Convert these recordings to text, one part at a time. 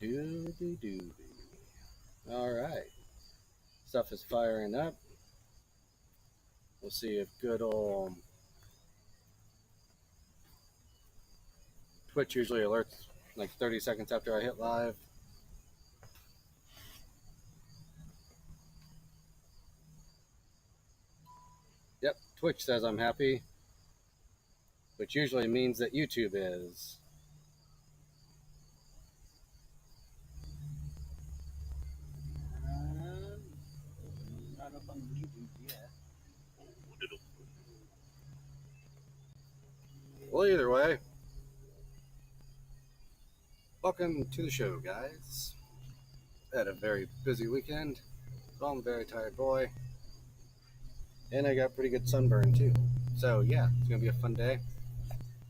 Doody. All right. Stuff is firing up. We'll see if good old Twitch usually alerts like 30 seconds after I hit live. Yep, Twitch says I'm happy, which usually means that YouTube is. Not up on YouTube yet. Well, either way, welcome to the show, guys. Had a very busy weekend. So I'm a very tired boy. And I got pretty good sunburn, too. So, yeah, it's going to be a fun day.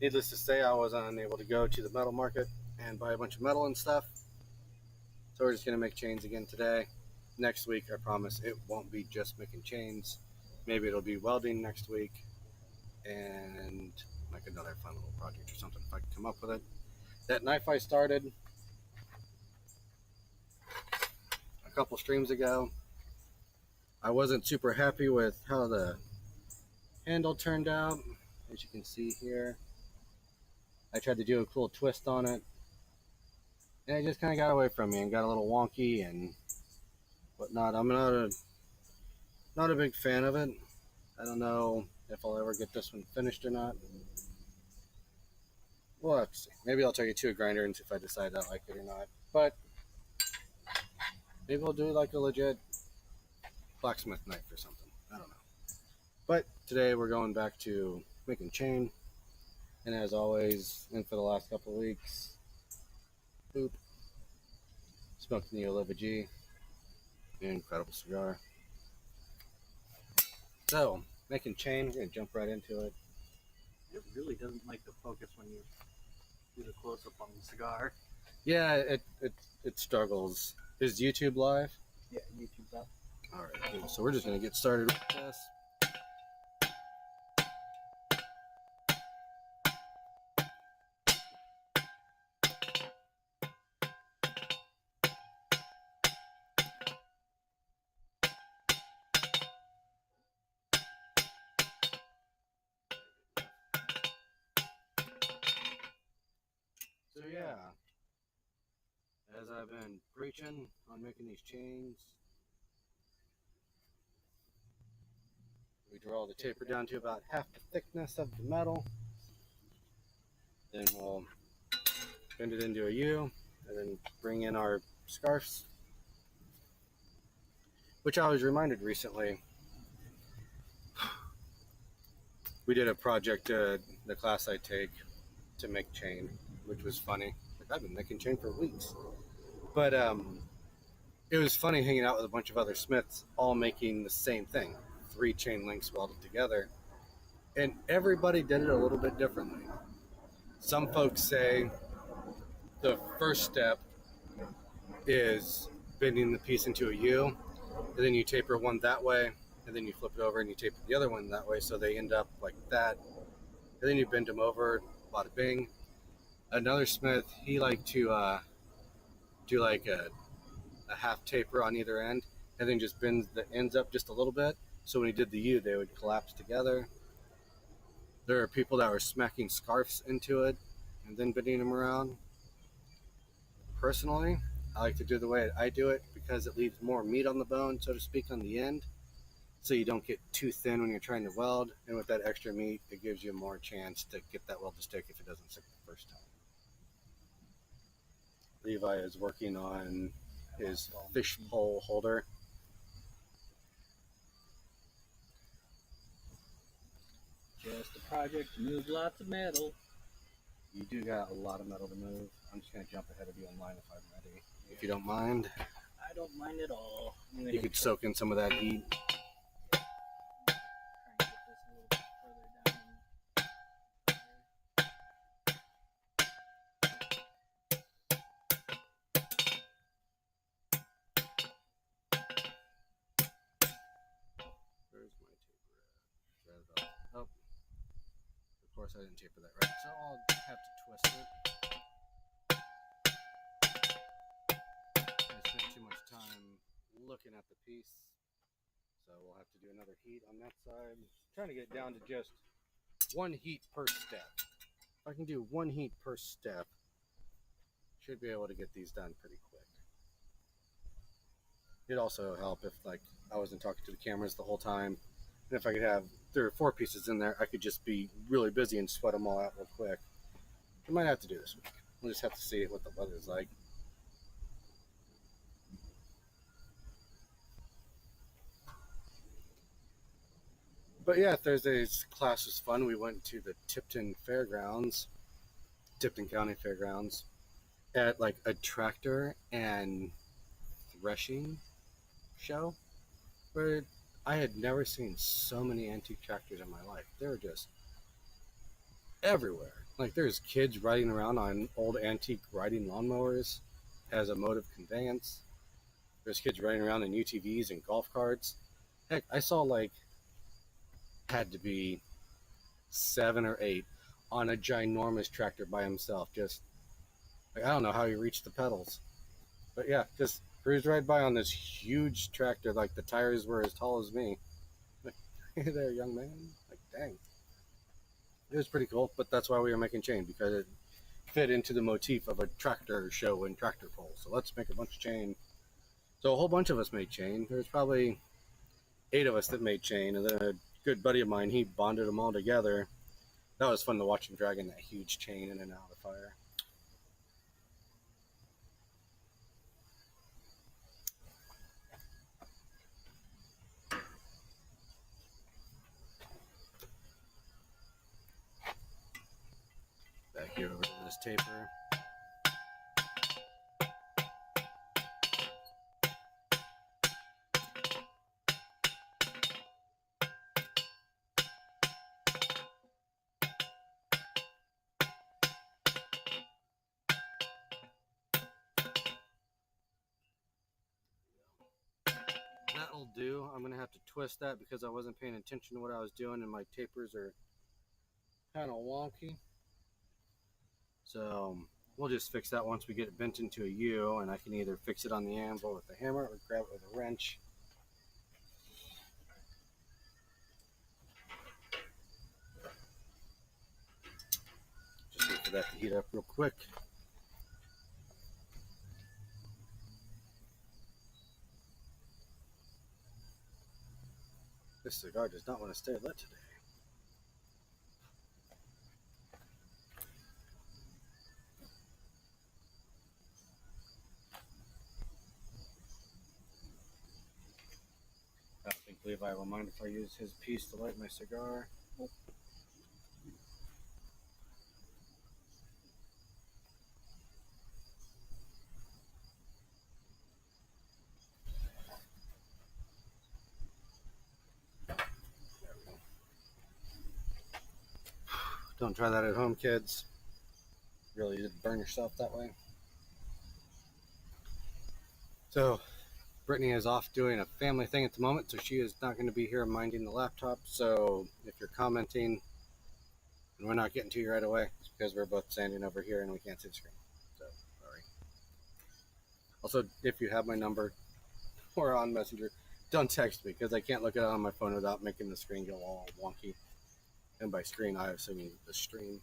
Needless to say, I was unable to go to the metal market and buy a bunch of metal and stuff. So we're just going to make chains again today. Next week, I promise, it won't be just making chains. Maybe it'll be welding next week and like another fun little project or something if I can come up with it. That knife I started a couple streams ago, I wasn't super happy with how the handle turned out, as you can see here. I tried to do a cool twist on it, and it just kind of got away from me and got a little wonky and whatnot. I'm not a big fan of it. I don't know if I'll ever get this one finished or not. We'll have to see. Maybe I'll take it to a grinder and see if I decide I like it or not. But maybe we'll do like a legit blacksmith knife or something. I don't know. But today we're going back to making chain. And as always, and for the last couple of weeks, boop, smoking the Oliva G. An incredible cigar. So, making chain, we're going to jump right into it. It really doesn't like the focus when you do the close-up on the cigar. Yeah, it struggles. Is YouTube live? Yeah, YouTube's up. All right, cool. So we're just going to get started with this. So yeah, as I've been preaching on making these chains, we draw the taper down to about half the thickness of the metal. Then we'll bend it into a U and then bring in our scarfs, which I was reminded recently. We did a project, the class I take, to make chain, which was funny. Like, I've been making chain for weeks. But it was funny hanging out with a bunch of other smiths all making the same thing, 3 chain links welded together. And everybody did it a little bit differently. Some folks say the first step is bending the piece into a U, and then you taper one that way, and then you flip it over and you taper the other one that way, so they end up like that. And then you bend them over, bada bing. Another smith, he liked to do like a half taper on either end, and then just bend the ends up just a little bit. So when he did the U, they would collapse together. There are people that were smacking scarves into it and then bending them around. Personally, I like to do the way I do it because it leaves more meat on the bone, so to speak, on the end. So you don't get too thin when you're trying to weld. And with that extra meat, it gives you more chance to get that weld to stick if it doesn't stick the first time. Levi is working on his fish pole holder. Just a project to move lots of metal. You do got a lot of metal to move. I'm just going to jump ahead of you in line if I'm ready, if you don't mind. I don't mind at all. You could soak in some of that heat. Try and get this a little bit further down. Where's my taper at? Oh, of course I didn't taper that right, so I'll have to twist it. looking at the piece. So we'll have to do another heat on that side. I'm trying to get it down to just one heat per step. If I can do one heat per step, should be able to get these done pretty quick. It'd also help if like I wasn't talking to the cameras the whole time. And if I could have 3 or 4 pieces in there, I could just be really busy and sweat them all out real quick. I might have to do this week. We'll just have to see what the weather's like. But yeah, Thursday's class was fun. We went to the Tipton County Fairgrounds, at like a tractor and threshing show where I had never seen so many antique tractors in my life. They were just everywhere. Like there's kids riding around on old antique riding lawnmowers as a mode of conveyance. There's kids riding around in UTVs and golf carts. Heck, I saw like had to be 7 or 8 on a ginormous tractor by himself. Just like, I don't know how he reached the pedals, but yeah, just cruised right by on this huge tractor. Like the tires were as tall as me. Like, hey there, young man. Like, dang, it was pretty cool. But that's why we were making chain, because it fit into the motif of a tractor show and tractor pull. So let's make a bunch of chain. So a whole bunch of us made chain. There's probably 8 of us that made chain, and then a good buddy of mine, he bonded them all together. That was fun to watch him dragging that huge chain in and out of the fire. Back here over to this taper. That'll do. I'm going to have to twist that because I wasn't paying attention to what I was doing, and my tapers are kind of wonky. So we'll just fix that once we get it bent into a U, and I can either fix it on the anvil with a hammer or grab it with a wrench. Just wait for that to heat up real quick. This cigar does not want to stay lit today. I don't think Levi will mind if I use his piece to light my cigar. Oh. Don't try that at home, kids. Really did burn yourself that way. So Brittany is off doing a family thing at the moment, so she is not going to be here minding the laptop. So if you're commenting and we're not getting to you right away, it's because we're both standing over here and we can't see the screen. So sorry. Also, if you have my number or on Messenger, don't text me because I can't look at it on my phone without making the screen go all wonky. And by screen, I assume the stream.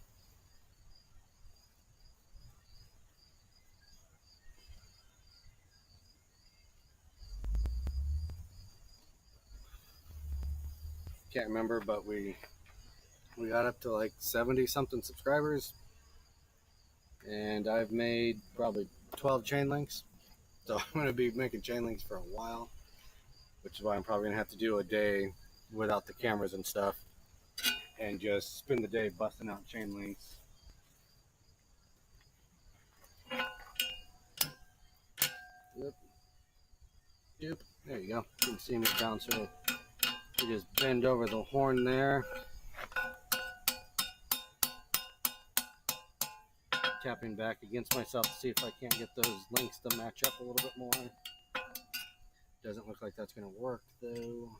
Can't remember, but we got up to like 70 something subscribers, and I've made probably 12 chain links. So I'm going to be making chain links for a while, which is why I'm probably going to have to do a day without the cameras and stuff and just spend the day busting out chain links. Yep. There you go. You can see me down, so you just bend over the horn there. Tapping back against myself to see if I can't get those links to match up a little bit more. Doesn't look like that's going to work though.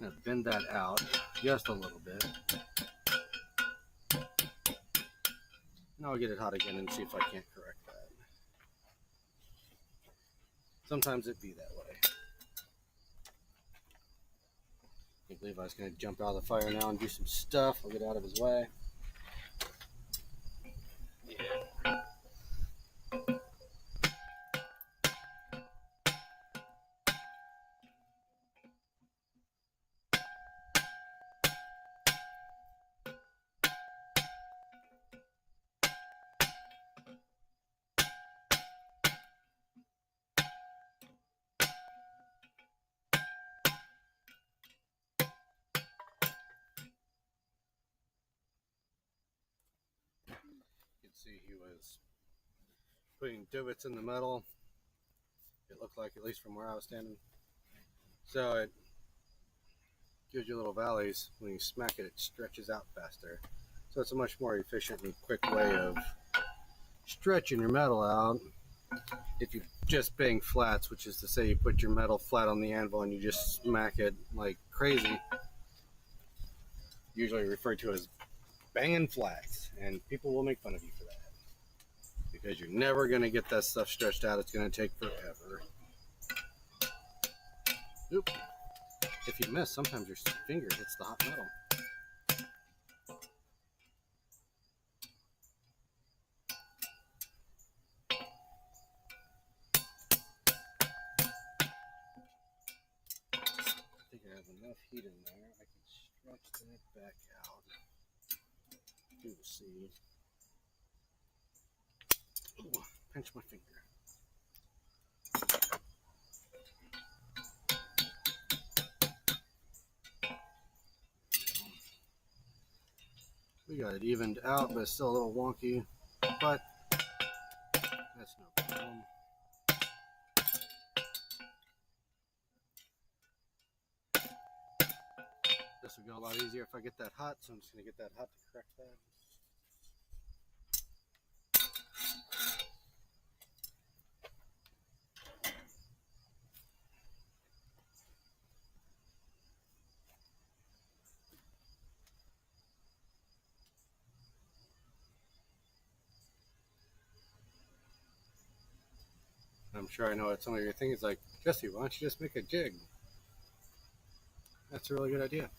I'm going to bend that out just a little bit. And I'll get it hot again and see if I can't correct that. sometimes it be that way. I think Levi's going to jump out of the fire now and do some stuff. I'll get out of his way. You can see he was putting divots in the metal. It looked like, at least from where I was standing. So it gives you little valleys. When you smack it, it stretches out faster. So it's a much more efficient and quick way of stretching your metal out. If you just bang flats, which is to say you put your metal flat on the anvil and you just smack it like crazy, usually referred to as banging flats, and people will make fun of you for that because you're never going to get that stuff stretched out. It's going to take forever. Oop. If you miss, sometimes your finger hits the hot metal. I think I have enough heat in there. I can stretch that back out. You will see. Ooh, pinch my finger. We got it evened out, but it's still a little wonky. But that's no problem. This will go a lot easier if I get that hot, so I'm just going to get that hot to correct that. I'm sure I know what some of your things is like, Jesse, why don't you just make a jig? That's a really good idea.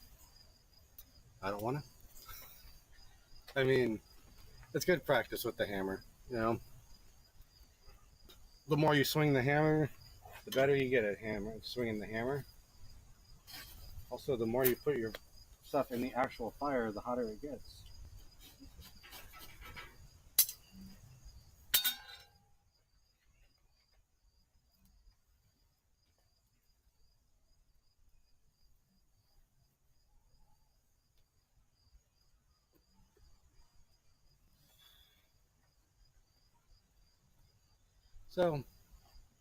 I don't want to. I mean, it's good practice with the hammer, you know. The more you swing the hammer, the better you get at swinging the hammer. Also, the more you put your stuff in the actual fire, the hotter it gets. So,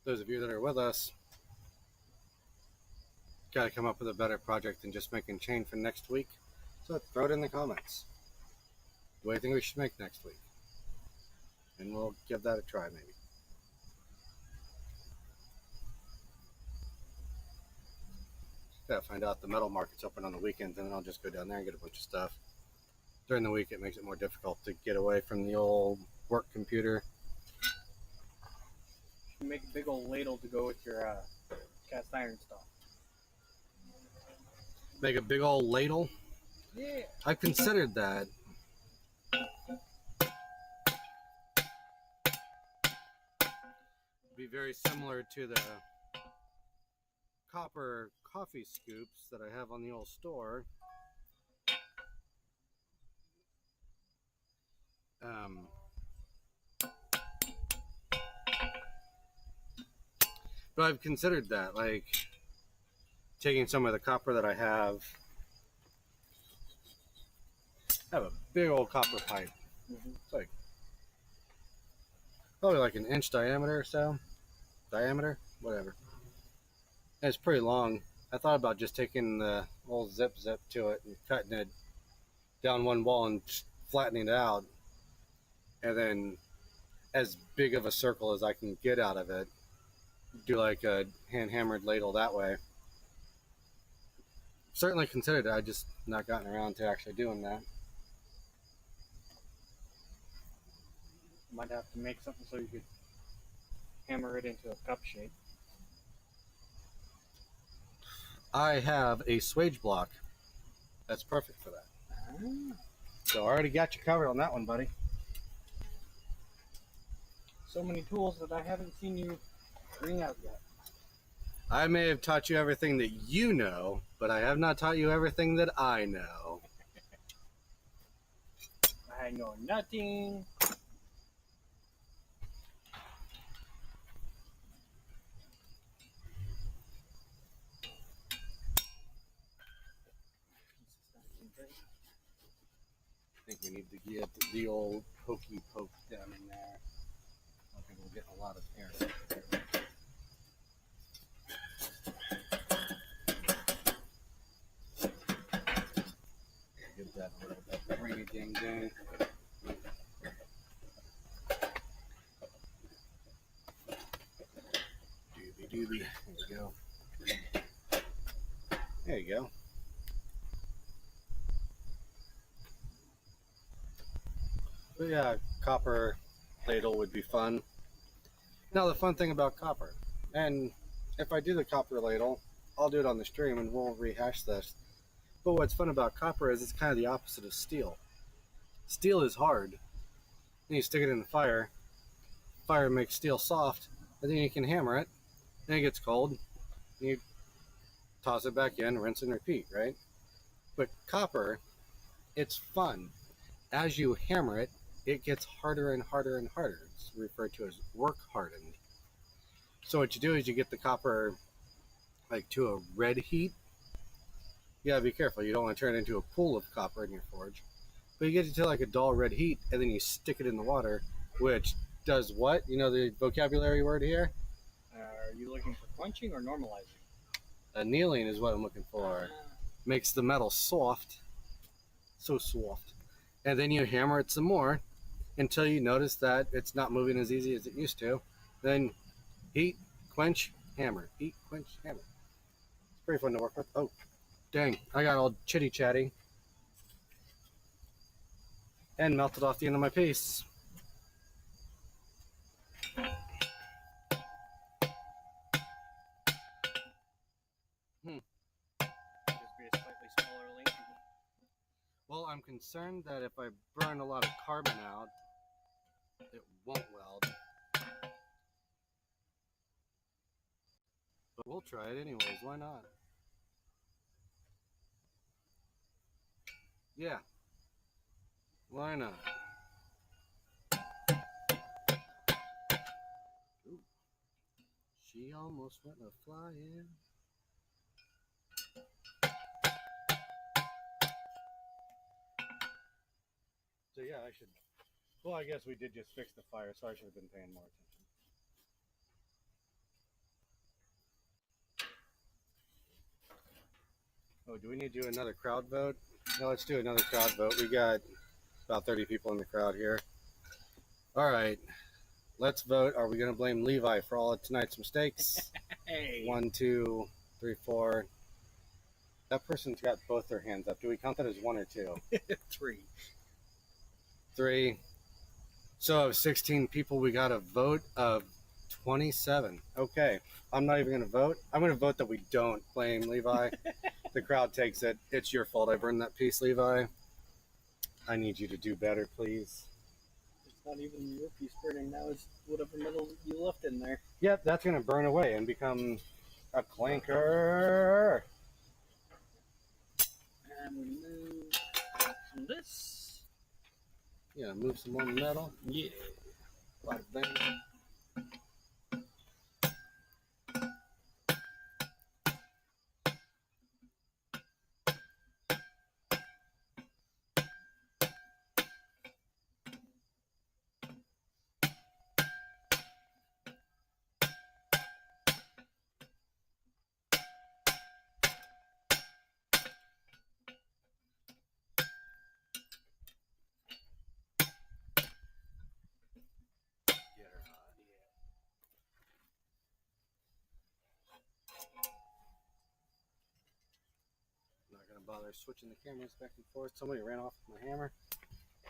those of you that are with us, got to come up with a better project than just making chain for next week. So throw it in the comments. What do you think we should make next week? And we'll give that a try, maybe. Gotta find out the metal market's open on the weekends, and then I'll just go down there and get a bunch of stuff. During the week, it makes it more difficult to get away from the old work computer. You make a big old ladle to go with your cast iron stuff. Make a big old ladle? Yeah. I've considered that. Be very similar to the copper coffee scoops that I have on the old store. But I've considered that, like taking some of the copper that I have a big old copper pipe. It's like probably like an inch diameter or so. Diameter? Whatever. And it's pretty long. I thought about just taking the old zip to it and cutting it down one wall and flattening it out. And then as big of a circle as I can get out of it. Do like a hand hammered ladle that way. Certainly considered it. I just not gotten around to actually doing that. Might have to make something so you could hammer it into a cup shape. I have a swage block that's perfect for that. Ah, So I already got you covered on that one, buddy. so many tools that I haven't seen you bring out yet. I may have taught you everything that you know, but I have not taught you everything that I know. I know nothing. I think we need to get the old pokey poke down in there. I don't think we'll get a lot of air there. Give that a little bit of ringy ding ding. Doobie doobie. There you go. There you go. But yeah, copper ladle would be fun. Now the fun thing about copper, and if I do the copper ladle, I'll do it on the stream and we'll rehash this. But what's fun about copper is it's kind of the opposite of steel. Steel is hard. Then you stick it in the fire. Fire makes steel soft, and then you can hammer it. Then it gets cold. And you toss it back in, rinse and repeat, right? But copper, it's fun. As you hammer it, it gets harder and harder and harder. It's referred to as work hardened. So what you do is you get the copper like to a red heat. You gotta be careful. You don't want to turn it into a pool of copper in your forge. But you get it to like a dull red heat, and then you stick it in the water, which does what? You know the vocabulary word here? Are you looking for quenching or normalizing? Annealing is what I'm looking for. Makes the metal soft. So soft. And then you hammer it some more until you notice that it's not moving as easy as it used to. Then heat, quench, hammer. Heat, quench, hammer. It's pretty fun to work with. Oh, dang. I got all chitty chatty. And melted off the end of my piece. Just be a slightly smaller link. Well, I'm concerned that if I burn a lot of carbon out, it won't weld. But we'll try it anyways. Why not? Yeah. Why not? Ooh. She almost went a flying. So yeah, I should. Well, I guess we did just fix the fire, so I should have been paying more attention. Oh, do we need to do another crowd vote? No, let's do another crowd vote. We got about 30 people in the crowd here. All right, let's vote. Are we going to blame Levi for all of tonight's mistakes? Hey. 1, 2, 3, 4. That person's got both their hands up. Do we count that as 1 or 2? 3. 3. So of 16 people, we got a vote of 27. Okay, I'm not even going to vote. I'm going to vote that we don't blame Levi. The crowd takes it. It's your fault I burned that piece, Levi. I need you to do better, please. It's not even your piece burning now. It's whatever metal you left in there. Yep, that's going to burn away and become a clinker. And we move from this. Yeah, move some more metal. Yeah. Bada bang. Not gonna bother switching the cameras back and forth. Somebody ran off with my hammer.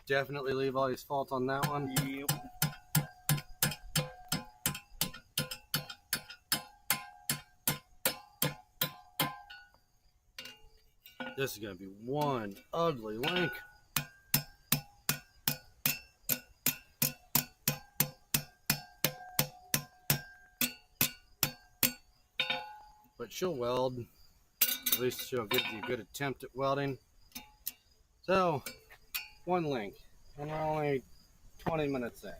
Definitely Levi's fault on that one. Yep. This is going to be one ugly link. But she'll weld. At least she'll give you a good attempt at welding. So, one link. And we're only 20 minutes in.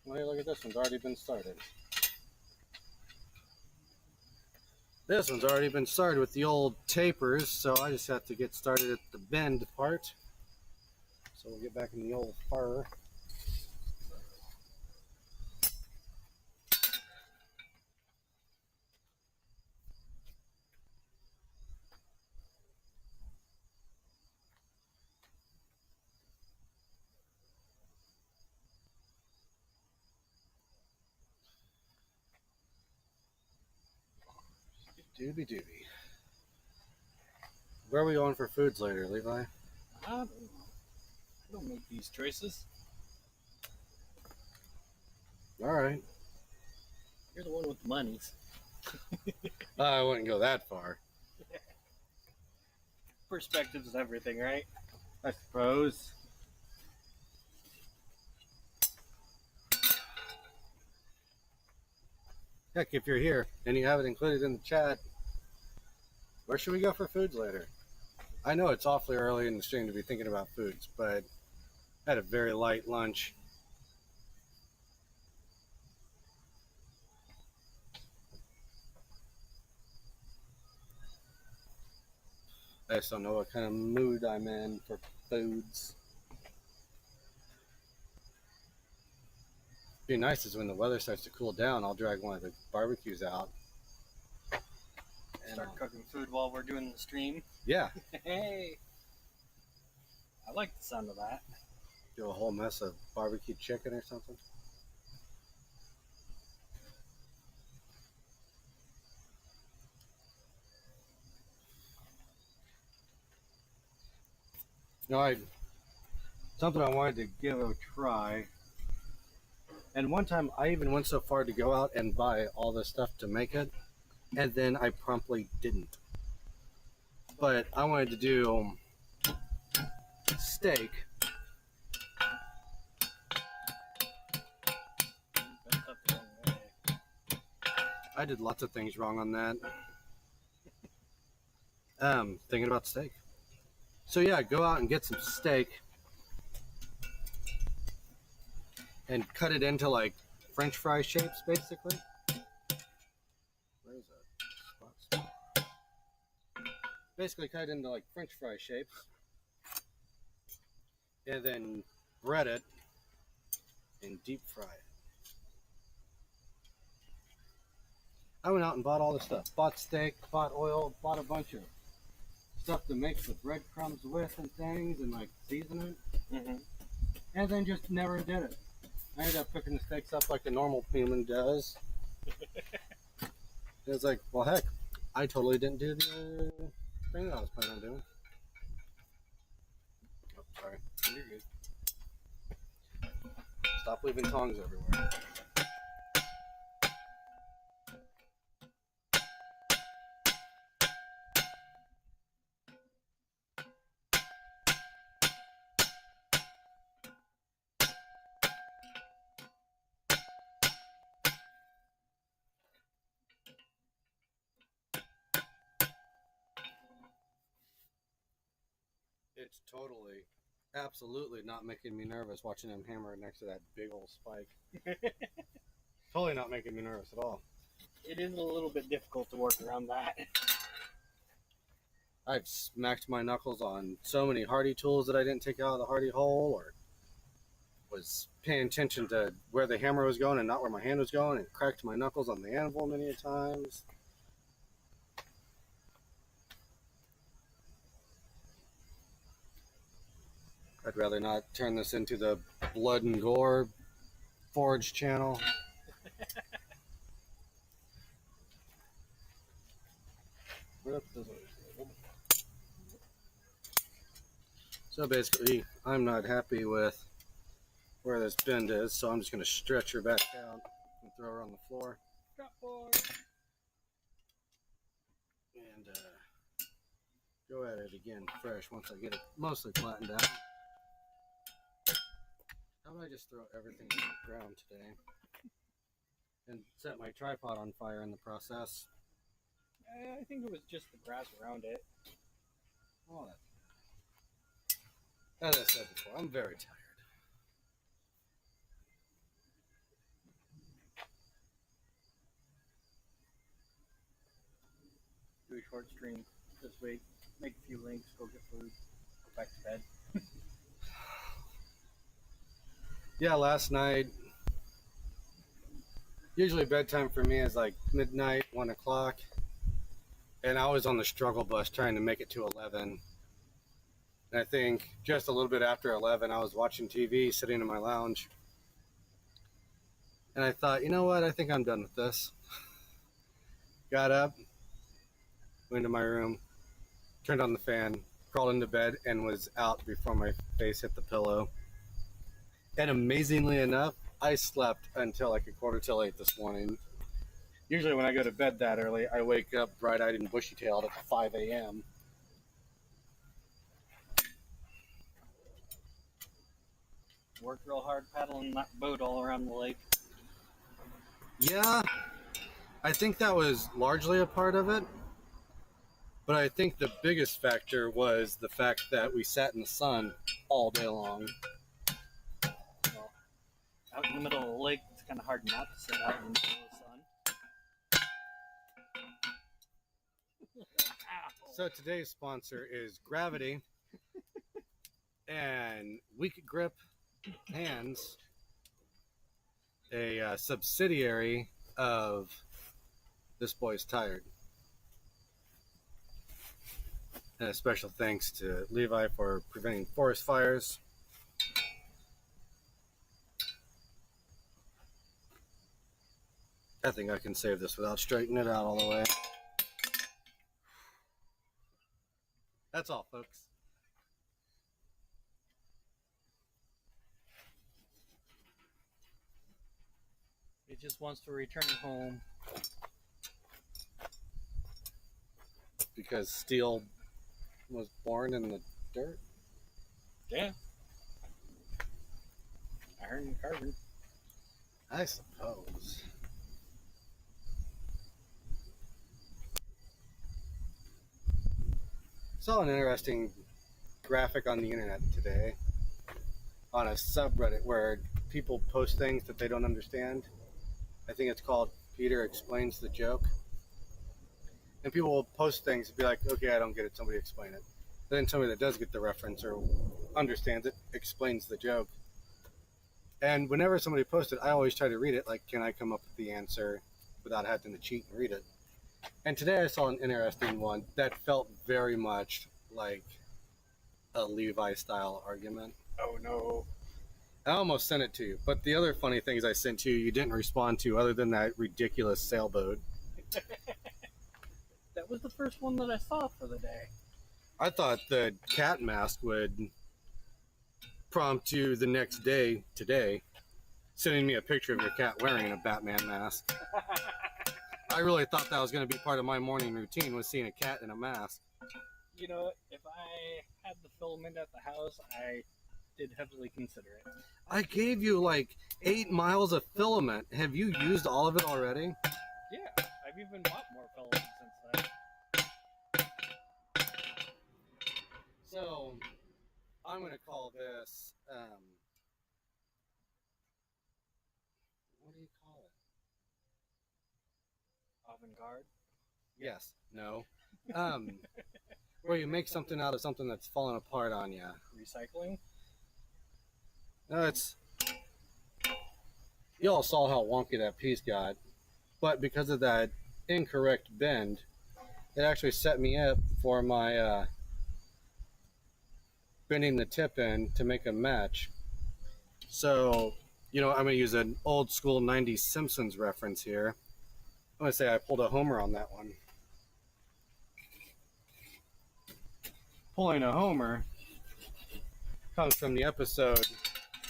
Well, hey, look at this one's already been started. This one's already been started with the old tapers, so I just have to get started at the bend part. So we'll get back in the old fur. Doobie doobie. Where are we going for foods later, Levi? I don't know. I don't make these choices. Alright. You're the one with the monies. I wouldn't go that far. Perspective is everything, right? I suppose. Heck, if you're here and you have it included in the chat, where should we go for foods later? I know it's awfully early in the stream to be thinking about foods, but I had a very light lunch. I just don't know what kind of mood I'm in for foods. Be nice is when the weather starts to cool down, I'll drag one of the barbecues out. And start cooking food while we're doing the stream. Yeah. Hey. I like the sound of that. Do a whole mess of barbecue chicken or something. No, something I wanted to give a try. And one time I even went so far to go out and buy all the stuff to make it, and then I promptly didn't. But I wanted to do steak. I did lots of things wrong on that. Thinking about steak. So yeah, go out and get some steak and cut it into like French fry shapes, basically. Where is that spot? Basically cut it into like French fry shapes, and then bread it and deep fry it. I went out and bought all the stuff. Bought steak, bought oil, bought a bunch of stuff to make the breadcrumbs with and things, and like season it. Mm-hmm. And then just never did it. I ended up cooking the steaks up like a normal human does. It was like, well, heck, I totally didn't do the thing that I was planning on doing. Oh, sorry. You're good. Stop leaving tongs everywhere. It's totally, absolutely not making me nervous watching him hammer it next to that big old spike. Totally not making me nervous at all. It is a little bit difficult to work around that. I've smacked my knuckles on so many hardy tools that I didn't take out of the hardy hole, or was paying attention to where the hammer was going and not where my hand was going, and cracked my knuckles on the anvil many a times. I'd rather not turn this into the blood and gore forge channel. So basically, I'm not happy with where this bend is, so I'm just going to stretch her back out and throw her on the floor. Drop board. go at it again fresh once I get it mostly flattened out. How about I just throw everything on the ground today and set my tripod on fire in the process? I think it was just the grass around it. Oh, as I said before, I'm very tired. Do a short stream this week. Make a few links. Go get food. Go back to bed. Yeah, last night, usually bedtime for me is like midnight, 1 o'clock. And I was on the struggle bus trying to make it to 11. And I think just a little bit after 11, I was watching TV, sitting in my lounge. And I thought, you know what? I think I'm done with this. Got up, went to my room, turned on the fan, crawled into bed, and was out before my face hit the pillow. And amazingly enough, I slept until like 7:45 this morning. Usually when I go to bed that early, I wake up bright-eyed and bushy-tailed at 5 a.m. Worked real hard paddling that boat all around the lake. Yeah, I think that was largely a part of it. But I think the biggest factor was the fact that we sat in the sun all day long. Well, out in the middle of the lake, it's kind of hard not to sit out in the middle of the sun. So today's sponsor is Gravity and Weak Grip Hands, a subsidiary of This Boy's Tired. And a special thanks to Levi for preventing forest fires. I think I can save this without straightening it out all the way. That's all, folks. It just wants to return home. Because steel was born in the dirt? Yeah. Iron and carbon. I suppose. Saw an interesting graphic on the internet today on a subreddit where people post things that they don't understand. I think it's called Peter Explains the Joke. And people will post things and be like, okay, I don't get it, somebody explain it. Then somebody that does get the reference or understands it explains the joke. And whenever somebody posts it, I always try to read it, like, can I come up with the answer without having to cheat and read it? And today I saw an interesting one that felt very much like a Levi-style argument. Oh, no. I almost sent it to you, but the other funny things I sent to you, you didn't respond to other than that ridiculous sailboat. That was the first one that I saw for the day. I thought the cat mask would prompt you the next day, today, sending me a picture of your cat wearing a Batman mask. I really thought that was going to be part of my morning routine, was seeing a cat in a mask. You know, if I had the filament at the house, I did heavily consider it. I gave you like 8 miles of filament. Have you used all of it already? Yeah, I've even bought more filament since then. So, I'm going to call this, what do you call it? Avant-garde? Yes, no. Where you make something out of something that's fallen apart on you. Recycling? No, you all saw how wonky that piece got, but because of that incorrect bend, it actually set me up for my bending the tip in to make a match. So, I'm going to use an old school 90s Simpsons reference here. I'm going to say I pulled a homer on that one. Pulling a homer comes from the episode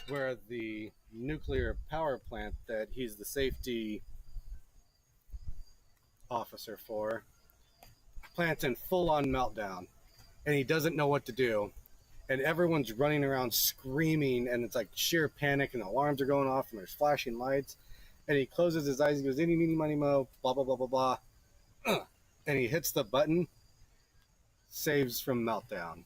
where the nuclear power plant that he's the safety officer for plants in full-on meltdown. and he doesn't know what to do. And everyone's running around screaming, and it's like sheer panic, and alarms are going off, and there's flashing lights. And he closes his eyes and goes, "Eeny, meeny, miny, mo," blah, blah, blah, blah, blah. And he hits the button, saves from meltdown.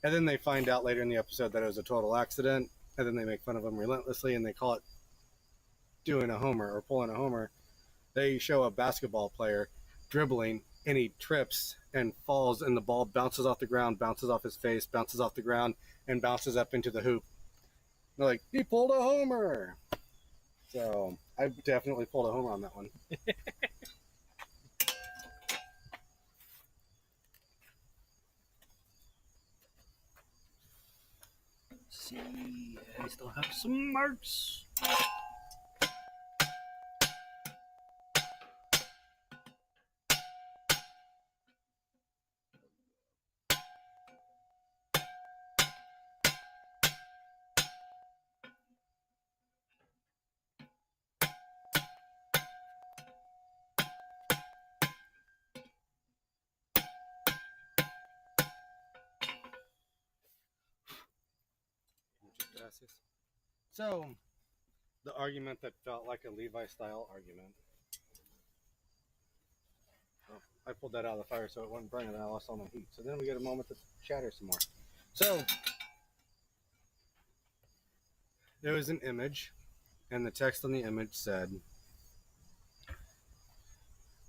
And then they find out later in the episode that it was a total accident, and then they make fun of him relentlessly, and they call it doing a homer or pulling a homer. They show a basketball player dribbling, and he trips and falls, and the ball bounces off the ground, bounces off his face, bounces off the ground, and bounces up into the hoop. They're like, "He pulled a homer." So I definitely pulled a homer on that one. Let's see, I still have some marks. So, the argument that felt like a Levi style argument. Oh, I pulled that out of the fire so it wouldn't burn, and I lost all my heat. So then we get a moment to chatter some more. So, there was an image, and the text on the image said,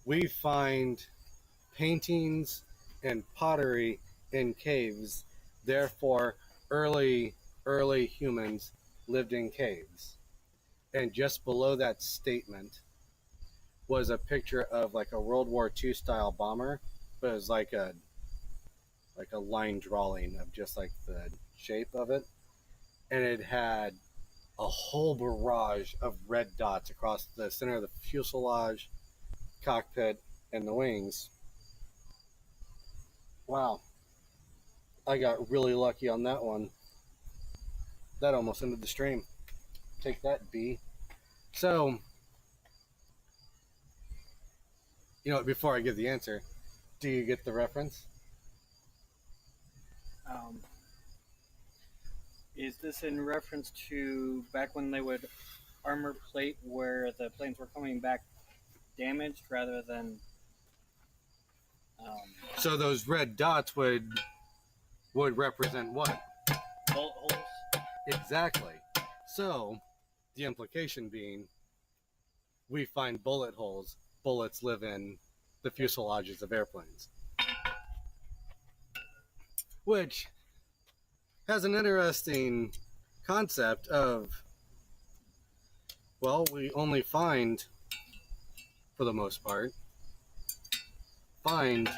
"We find paintings and pottery in caves, therefore early humans lived in caves." And just below that statement was a picture of like a World War II style bomber, but it was like a line drawing of just like the shape of it, and it had a whole barrage of red dots across the center of the fuselage, cockpit, and the wings. Wow, I got really lucky on that one. That almost ended the stream. Take that, B. So, before I give the answer, do you get the reference? Is this in reference to back when they would armor plate where the planes were coming back damaged rather than? So those red dots would represent what? Bullet holes. Exactly. So the implication being, we find bullet holes. Bullets live in the fuselages of airplanes, which has an interesting concept of, well, we only find, for the most part, find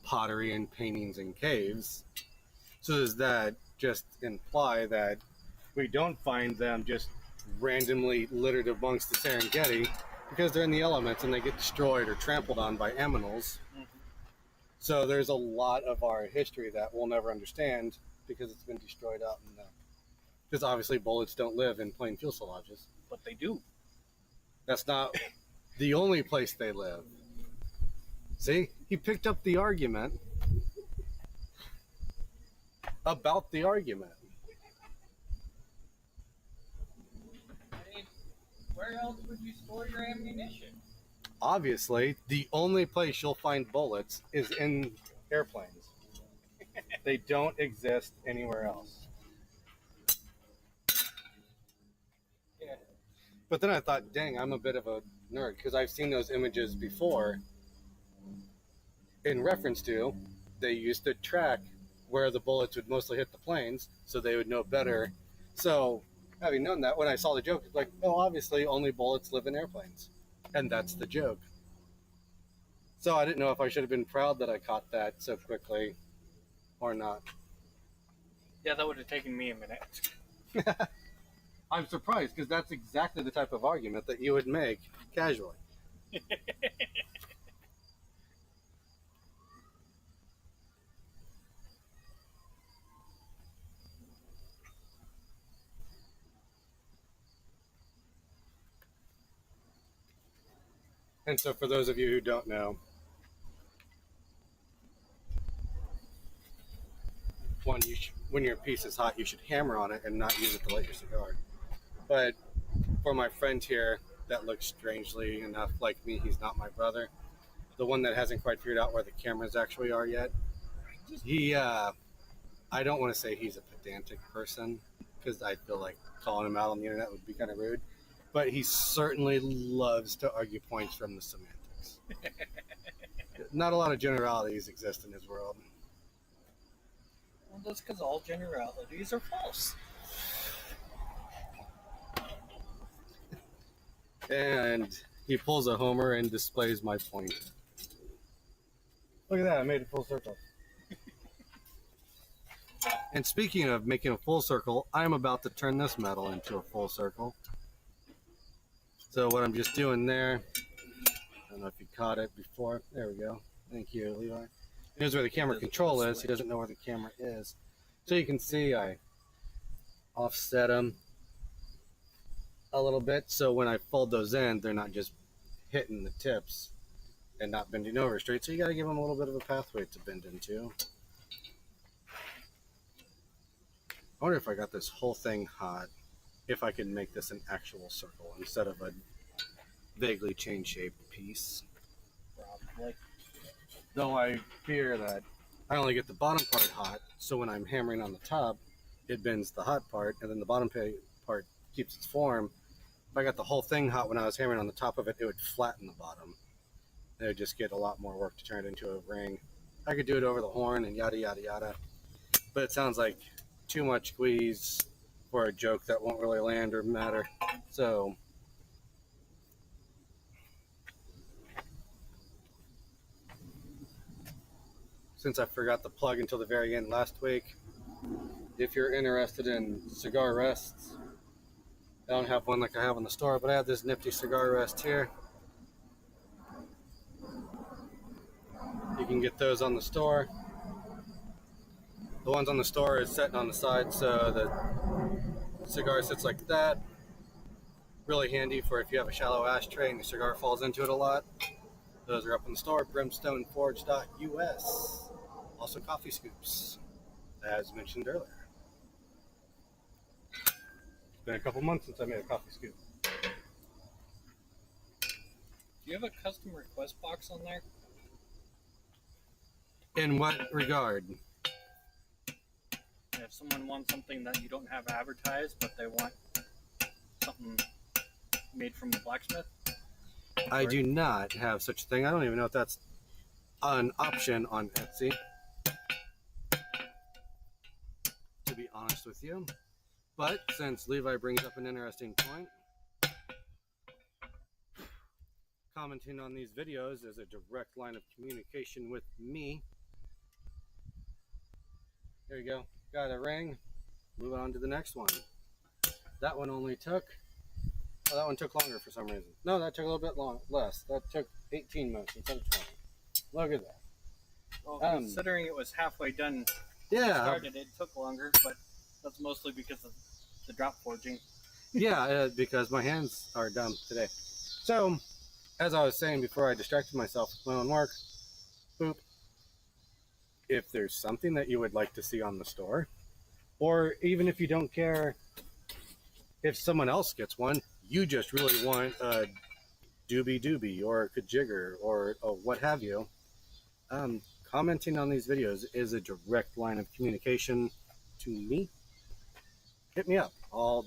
pottery and paintings in caves. So does that just imply that we don't find them just randomly littered amongst the Serengeti because they're in the elements and they get destroyed or trampled on by aminals? Mm-hmm. So there's a lot of our history that we'll never understand because it's been destroyed out in the... Because obviously bullets don't live in plane fuselages. But they do. That's not the only place they live. See? He picked up the argument about the argument. I mean, where else would you store your ammunition? Obviously, the only place you'll find bullets is in airplanes. They don't exist anywhere else. Yeah. But then I thought, dang, I'm a bit of a nerd because I've seen those images before in reference to they used to track where the bullets would mostly hit the planes so they would know better. So having known that, when I saw the joke, it's like, well, obviously only bullets live in airplanes. And that's the joke. So I didn't know if I should have been proud that I caught that so quickly or not. Yeah, that would have taken me a minute. I'm surprised because that's exactly the type of argument that you would make casually. And so for those of you who don't know, one, when your piece is hot, you should hammer on it and not use it to light your cigar. But for my friend here that looks strangely enough like me, he's not my brother, the one that hasn't quite figured out where the cameras actually are yet, he, I don't want to say he's a pedantic person, because I feel like calling him out on the internet would be kind of rude, but he certainly loves to argue points from the semantics. Not a lot of generalities exist in his world. Well, that's because all generalities are false. And he pulls a homer and displays my point. Look at that, I made a full circle. And speaking of making a full circle, I'm about to turn this metal into a full circle. So what I'm just doing there, I don't know if you caught it before. There we go. Thank you, Levi. Here's where the camera control is. He doesn't know where the camera is. So you can see I offset them a little bit. So when I fold those in, they're not just hitting the tips and not bending over straight. So you got to give them a little bit of a pathway to bend into. I wonder if I got this whole thing hot, if I could make this an actual circle instead of a vaguely chain-shaped piece. Probably. Though I fear that I only get the bottom part hot, so when I'm hammering on the top, it bends the hot part, and then the bottom part keeps its form. If I got the whole thing hot when I was hammering on the top of it, it would flatten the bottom. It would just get a lot more work to turn it into a ring. I could do it over the horn and yada, yada, yada. But it sounds like too much squeeze for a joke that won't really land or matter. So since I forgot the plug until the very end last week, if you're interested in cigar rests, I don't have one like I have in the store, but I have this nifty cigar rest here. You can get those on the store. The ones on the store is sitting on the side, so the cigar sits like that. Really handy for if you have a shallow ashtray and your cigar falls into it a lot. Those are up in the store, brimstoneforge.us. Also coffee scoops, as mentioned earlier. It's been a couple months since I made a coffee scoop. Do you have a custom request box on there? In what regard? If someone wants something that you don't have advertised, but they want something made from the blacksmith? I do not have such a thing. I don't even know if that's an option on Etsy, to be honest with you. But since Levi brings up an interesting point, commenting on these videos is a direct line of communication with me. There you go. Got a ring. Move on to the next one. That one only took... Oh, that one took longer for some reason. No, that took a little bit less. That took 18 minutes instead of 20. Look at that. Well, considering it was halfway done, yeah, started, it took longer, but that's mostly because of the drop forging. Yeah, because my hands are dumb today. So, as I was saying before I distracted myself with my own work, boop. If there's something that you would like to see on the store, or even if you don't care if someone else gets one, you just really want a doobie or a kajigger or what have you, commenting on these videos is a direct line of communication to me. Hit me up. I'll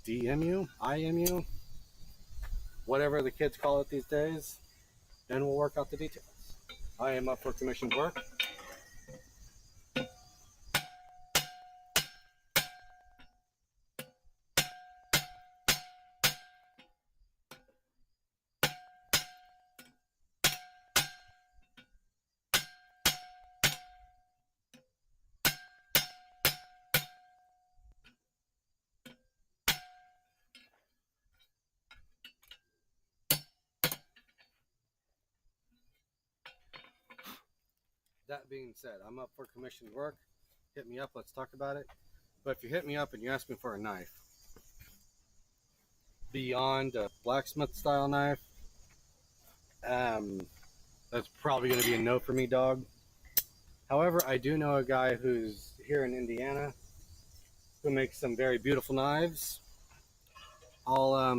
DM you, IM you, whatever the kids call it these days, and we'll work out the details. I am up for commissioned work. That being said, I'm up for commissioned work. Hit me up, let's talk about it. But if you hit me up and you ask me for a knife, beyond a blacksmith style knife, that's probably going to be a no for me, dog. However, I do know a guy who's here in Indiana who makes some very beautiful knives. I'll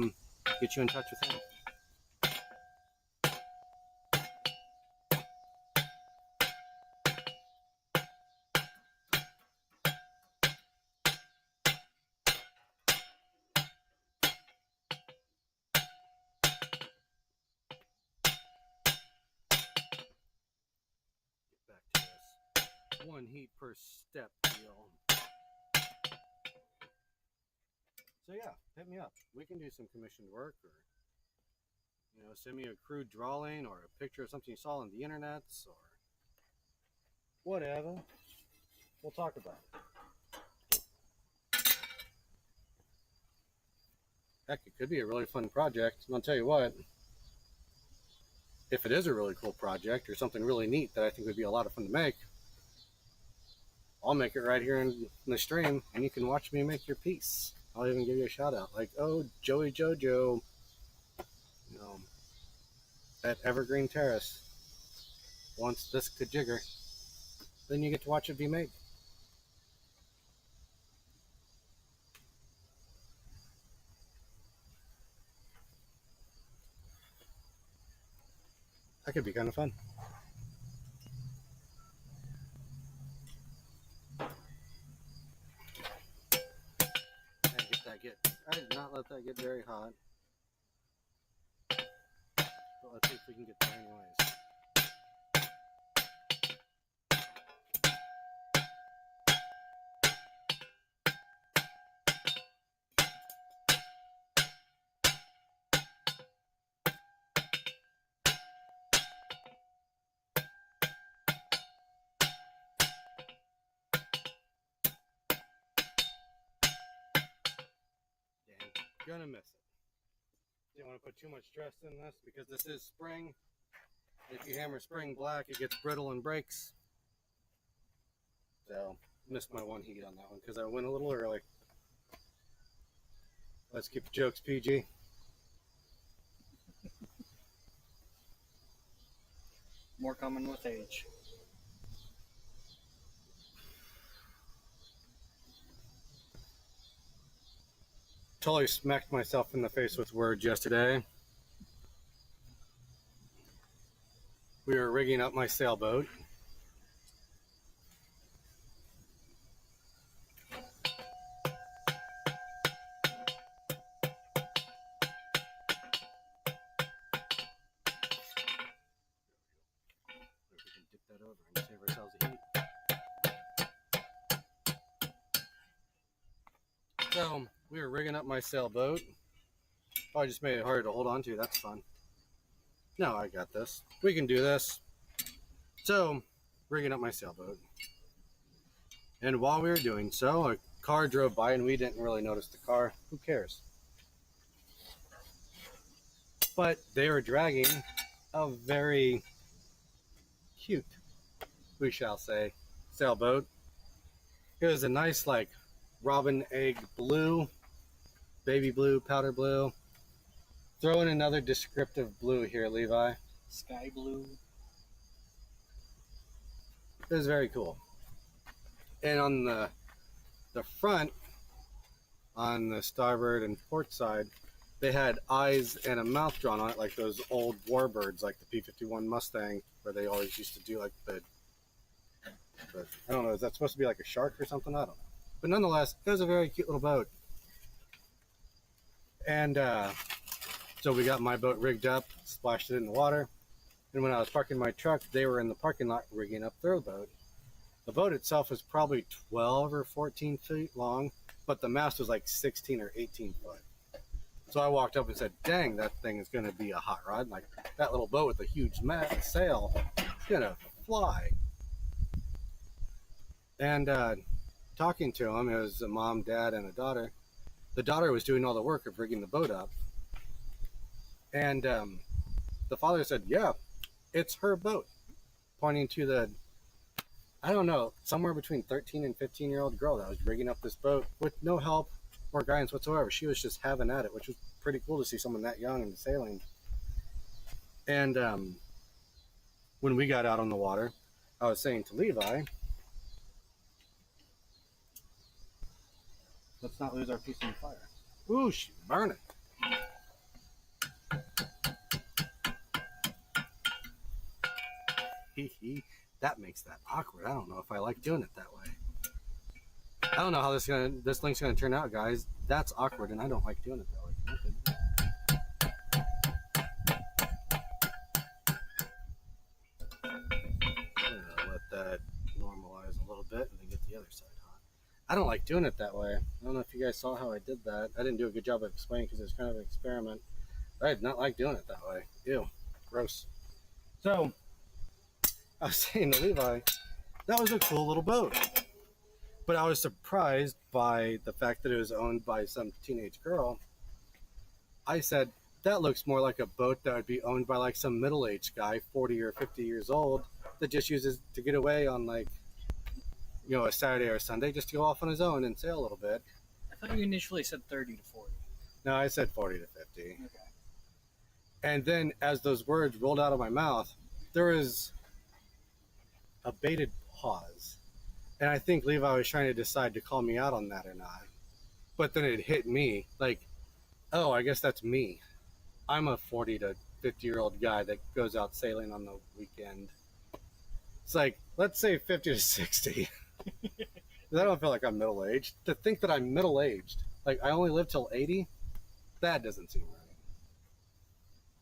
get you in touch with him. Get back to this 1 heat per step deal. So yeah, hit me up. We can do some commissioned work, or send me a crude drawing or a picture of something you saw on the internet, or whatever. We'll talk about it. Heck, it could be a really fun project. And I'll tell you what, if it is a really cool project or something really neat that I think would be a lot of fun to make, I'll make it right here in the stream, and you can watch me make your piece. I'll even give you a shout out, like, oh, Joey Jojo, at Evergreen Terrace wants this kajigger. Then you get to watch it be made. That could be kind of fun. I did not let that get very hot. But let's see if we can get there anyways. Gonna miss it. Didn't want to put too much stress in this because this is spring. If you hammer spring black, it gets brittle and breaks. So, missed my 1 heat on that one because I went a little early. Let's keep the jokes PG. More common with age. Totally smacked myself in the face with words yesterday. We were rigging up my sailboat. If we can dip that over and save ourselves a heat. So, we were rigging up my sailboat. Oh, I just made it harder to hold on to. That's fun. No, I got this. We can do this. So, rigging up my sailboat. And while we were doing so, a car drove by and we didn't really notice the car. Who cares? But they were dragging a very cute, we shall say, sailboat. It was a nice, like, robin egg blue, baby blue, powder blue. Throw in another descriptive blue here, Levi. Sky blue. It was very cool. And on the front, on the starboard and port side, they had eyes and a mouth drawn on it, like those old warbirds, like the P-51 Mustang, where they always used to do like the I don't know, is that supposed to be like a shark or something? I don't know. But nonetheless, it was a very cute little boat. And so we got my boat rigged up, splashed it in the water. And when I was parking my truck, they were in the parking lot rigging up their boat. The boat itself was probably 12 or 14 feet long, but the mast was like 16 or 18 foot. So I walked up and said, dang, that thing is going to be a hot rod. Like, that little boat with a huge sail is going to fly. And talking to him, it was a mom, dad, and a daughter. The daughter was doing all the work of rigging the boat up. And the father said, yeah, it's her boat, pointing to the, I don't know, somewhere between 13 and 15-year-old girl that was rigging up this boat with no help or guidance whatsoever. She was just having at it, which was pretty cool to see someone that young and sailing. And when we got out on the water, I was saying to Levi, Let's not lose our peace in the fire. ooh, she's burning. That makes that awkward. I don't know if I like doing it that way. I don't know how this link's gonna turn out, guys. That's awkward, and I don't like doing it that way. I'm gonna let that normalize a little bit, and then get the other side hot. I don't like doing it that way. I don't know if you guys saw how I did that. I didn't do a good job of explaining because it was kind of an experiment. I did not like doing it that way. Ew, gross. So I was saying to Levi, that was a cool little boat. But I was surprised by the fact that it was owned by some teenage girl. I said, that looks more like a boat that would be owned by like some middle-aged guy, 40 or 50 years old, that just uses to get away on like, you know, a Saturday or a Sunday just to go off on his own and sail a little bit. I thought you initially said 30 to 40. No, I said 40 to 50. Okay. And then as those words rolled out of my mouth, there was a bated pause. And I think Levi was trying to decide to call me out on that or not. But then it hit me like, oh, I guess that's me. I'm a 40 to 50-year-old guy that goes out sailing on the weekend. It's like, let's say 50 to 60. I don't feel like I'm middle-aged. To think that I'm middle-aged, like I only live till 80, that doesn't seem right.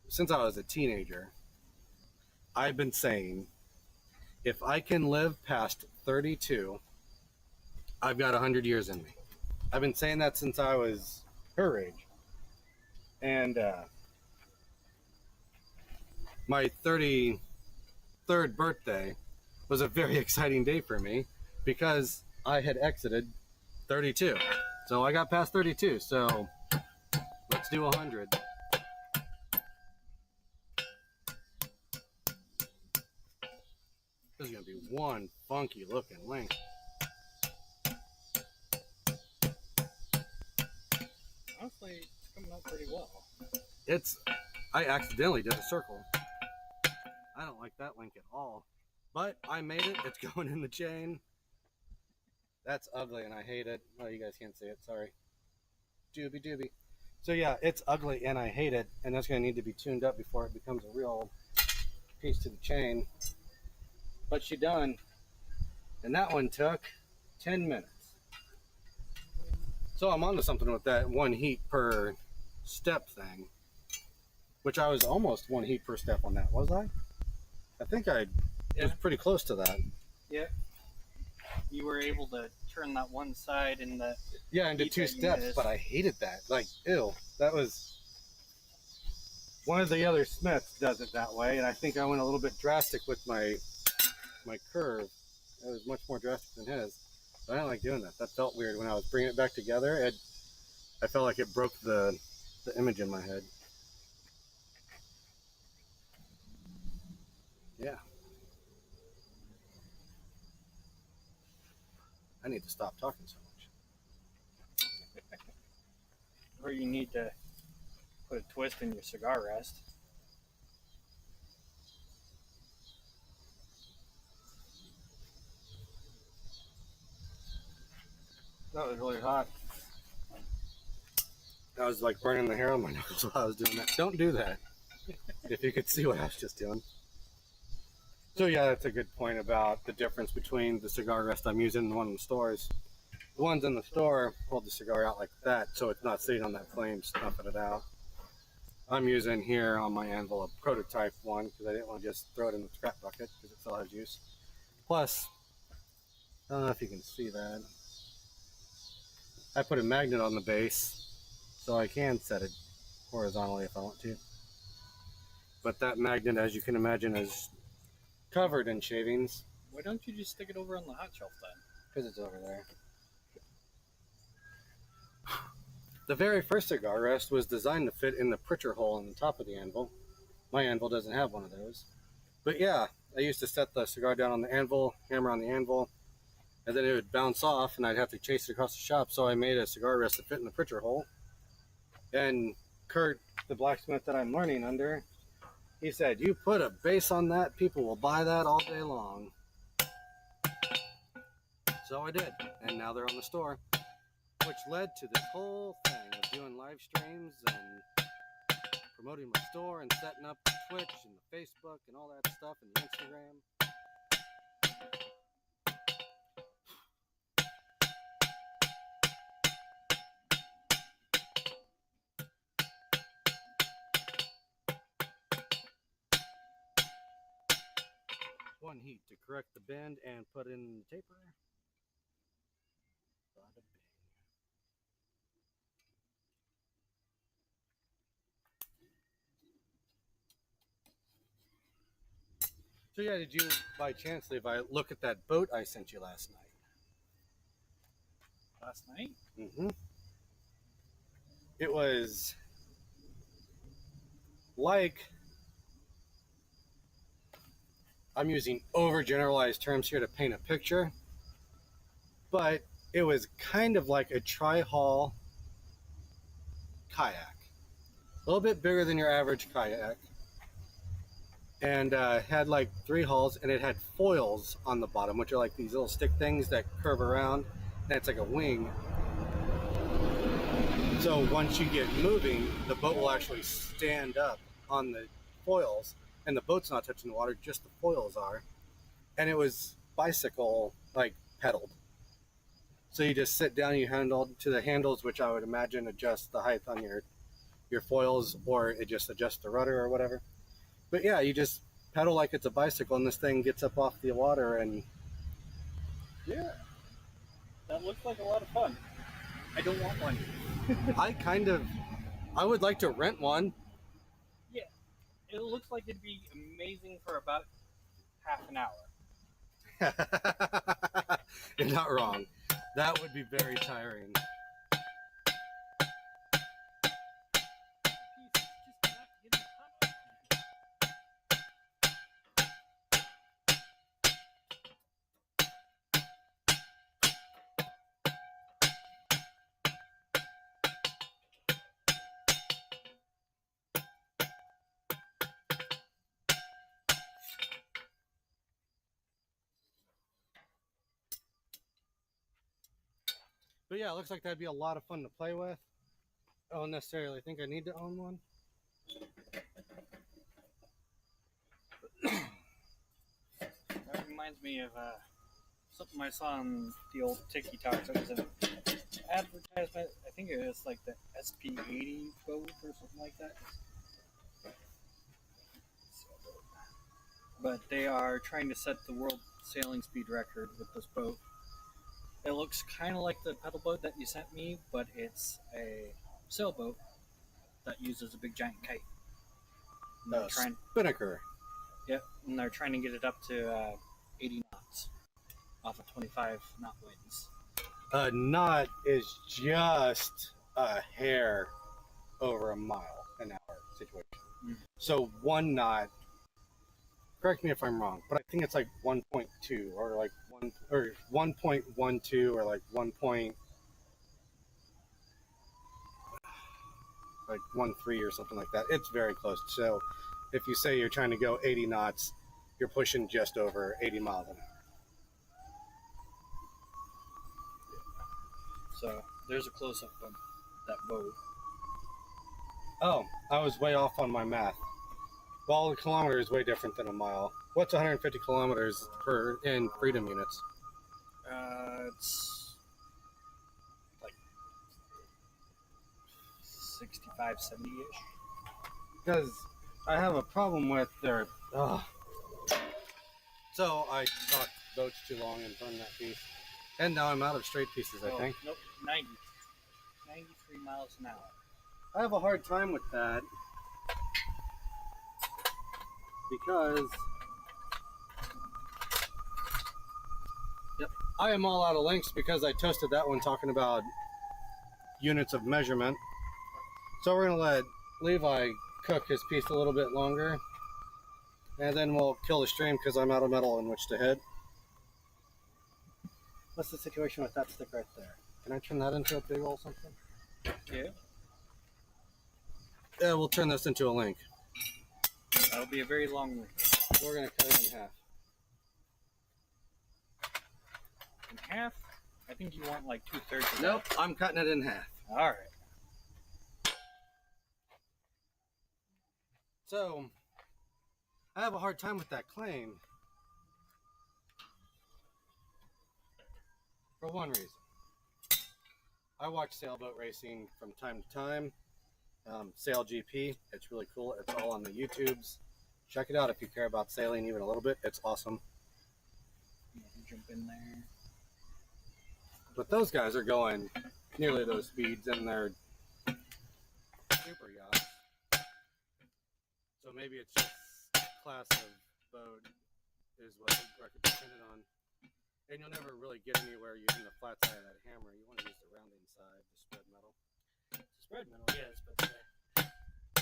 Since I was a teenager, I've been saying, if I can live past 32, I've got 100 years in me. I've been saying that since I was her age. And my 33rd birthday was a very exciting day for me because I had exited 32. So I got past 32. So let's do 100. This is going to be one funky looking link. Honestly, it's coming out pretty well. I accidentally did a circle. I don't like that link at all. But I made it. It's going in the chain. That's ugly and I hate it. Oh, you guys can't see it. Sorry. Doobie doobie. So yeah, it's ugly and I hate it. And that's going to need to be tuned up before it becomes a real piece to the chain. But she done. And that one took 10 minutes. So I'm onto something with that 1 heat per step thing. Which I was almost 1 heat per step on that, was I? I think I was pretty close to that. Yeah. You were able to turn that one side in the into 2 steps, but I hated that. Like, ew. That was one of the other Smiths does it that way, and I think I went a little bit drastic with my curve. It was much more drastic than his. But I don't like doing that. That felt weird when I was bringing it back together. I felt like it broke the image in my head. Yeah. I need to stop talking so much. Or you need to put a twist in your cigar rest. That was really hot. I was like burning the hair on my knuckles while I was doing that. Don't do that. If you could see what I was just doing. So yeah, that's a good point about the difference between the cigar rest I'm using and the one in the stores. The ones in the store hold the cigar out like that, so it's not sitting on that flame snuffing it out. I'm using here on my anvil a prototype one because I didn't want to just throw it in the scrap bucket because it still has use. Plus, I don't know if you can see that. I put a magnet on the base so I can set it horizontally if I want to. But that magnet, as you can imagine, is covered in shavings. Why don't you just stick it over on the hot shelf then? Because it's over there. The very first cigar rest was designed to fit in the Pritcher hole on the top of the anvil. My anvil doesn't have one of those. But yeah, I used to set the cigar down on the anvil, hammer on the anvil, and then it would bounce off and I'd have to chase it across the shop, so I made a cigar rest to fit in the Pritcher hole. And Kurt, the blacksmith that I'm learning under, he said, you put a base on that, people will buy that all day long. So I did, and now they're on the store, which led to this whole thing of doing live streams and promoting my store and setting up the Twitch and the Facebook and all that stuff and the Instagram. One heat to correct the bend and put in the taper. Bada bing. So yeah, did you by chance, Levi, look at that boat I sent you last night? Last night? Mm-hmm. It was like, I'm using overgeneralized terms here to paint a picture, but it was kind of like a tri-hull kayak. A little bit bigger than your average kayak. And had like 3 hulls, and it had foils on the bottom, which are like these little stick things that curve around, and it's like a wing. So once you get moving, the boat will actually stand up on the foils, and the boat's not touching the water, just the foils are. And it was bicycle, like, pedaled. So you just sit down, you handle to the handles, which I would imagine adjust the height on your foils, or it just adjusts the rudder or whatever. But yeah, you just pedal like it's a bicycle, and this thing gets up off the water, and Yeah. That looks like a lot of fun. I don't want one. I would like to rent one. Yeah. It looks like it'd be amazing for about half an hour. You're not wrong. That would be very tiring. But yeah, it looks like that'd be a lot of fun to play with. I don't necessarily think I need to own one. That reminds me of something I saw on the old TikToks. It was an advertisement. I think it was like the SP80 boat or something like that. But they are trying to set the world sailing speed record with this boat. It looks kind of like the pedal boat that you sent me, but it's a sailboat that uses a big giant kite. Spinnaker. Yep, and they're trying to get it up to 80 knots off of 25 knot winds. A knot is just a hair over a mile an hour situation. Mm-hmm. So 1 knot, correct me if I'm wrong, but I think it's like 1.2 or like 1.12 or like 1.13 or something like that. It's very close. So if you say you're trying to go 80 knots, you're pushing just over 80 miles an hour. So there's a close-up of that boat. Oh, I was way off on my math. Well, a kilometer is way different than a mile. What's 150 kilometers in freedom units? It's like 65, 70-ish. Because I have a problem with their... So I talked boats too long and burned that piece. And now I'm out of straight pieces, I think. Nope, 93 miles an hour. I have a hard time with that. Because... Yep, I am all out of links because I toasted that one talking about units of measurement. So we're going to let Levi cook his piece a little bit longer. And then we'll kill the stream because I'm out of metal in which to hit. What's the situation with that stick right there? Can I turn that into a big old something? Yeah. Yeah, we'll turn this into a link. That'll be a very long link. We're going to cut it in half. In half? I think you want like 2/3 of Nope, I'm cutting it in half. that. All right. So, I have a hard time with that claim for one reason. I watch sailboat racing from time to time. Sail GP, it's really cool. It's all on the YouTubes. Check it out if you care about sailing even a little bit. It's awesome. Jump in there. But those guys are going nearly those speeds in their super yachts. So maybe it's just class of boat is what the record depended on. And you'll never really get anywhere using the flat side of that hammer. You want to use the rounding side, the spread metal. The spread metal, yes, but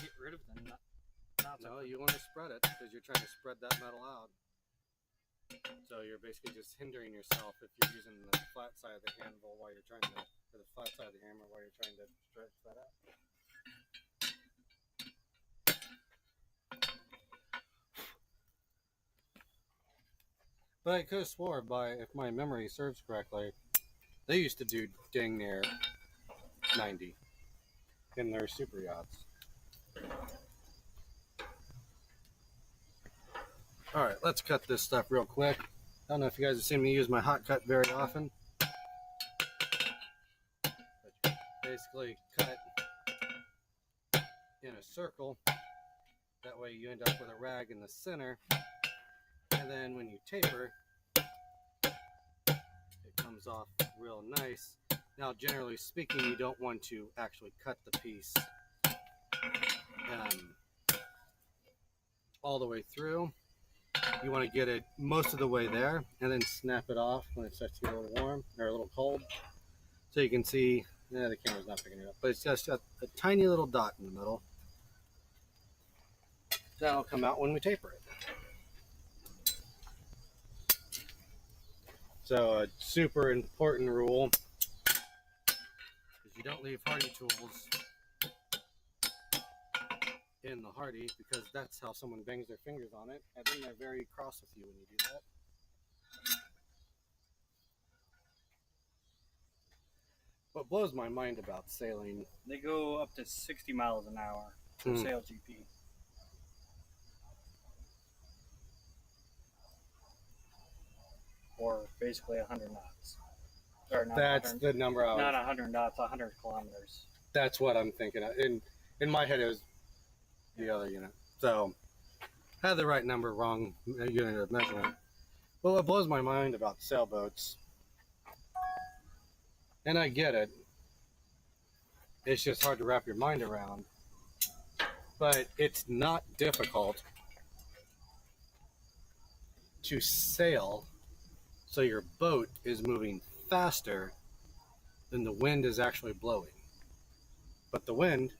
get rid of the knots. No, you want to spread it because you're trying to spread that metal out. So you're basically just hindering yourself if you're using the flat side of the handle while you're trying to, or the flat side of the hammer while you're trying to stretch that out. But I could have swore by, if my memory serves correctly, they used to do dang near 90 in their super yachts. All right, let's cut this stuff real quick. I don't know if you guys have seen me use my hot cut very often. But you basically cut in a circle. That way you end up with a rag in the center. And then when you taper, it comes off real nice. Now, generally speaking, you don't want to actually cut the piece all the way through. You want to get it most of the way there and then snap it off when it starts to get a little warm or a little cold. So you can see, the camera's not picking it up, but it's just got a tiny little dot in the middle. That'll come out when we taper it. So a super important rule is you don't leave hardy tools in the hardy because that's how someone bangs their fingers on it, and then they're very cross with you when you do that. What blows my mind about sailing, They go up to 60 miles an hour for Sail GP. Or basically 100 knots. Or not that's 100, the number I was, not 100 knots, 100 kilometers. that's what I'm thinking of. In my head it was the other unit. So I had the right number, wrong unit of measurement. Well, what blows my mind about sailboats, and I get it, it's just hard to wrap your mind around, but it's not difficult to sail so your boat is moving faster than the wind is actually blowing. But the wind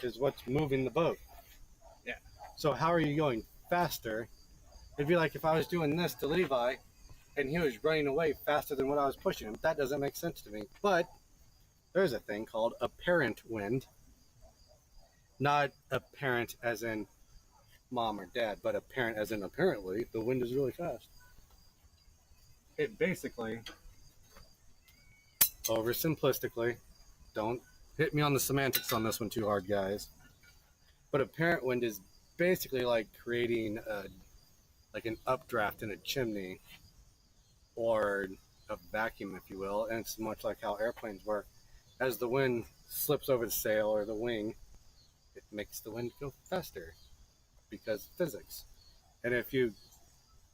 is what's moving the boat. Yeah. So how are you going faster? It'd be like if I was doing this to Levi and he was running away faster than what I was pushing him. That doesn't make sense to me. But there's a thing called apparent wind. Not apparent as in mom or dad, but apparent as in apparently the wind is really fast. It basically, oversimplistically, don't hit me on the semantics on this one too hard, guys. But apparent wind is basically like creating like an updraft in a chimney or a vacuum, if you will. And it's much like how airplanes work. As the wind slips over the sail or the wing, it makes the wind go faster because physics. And if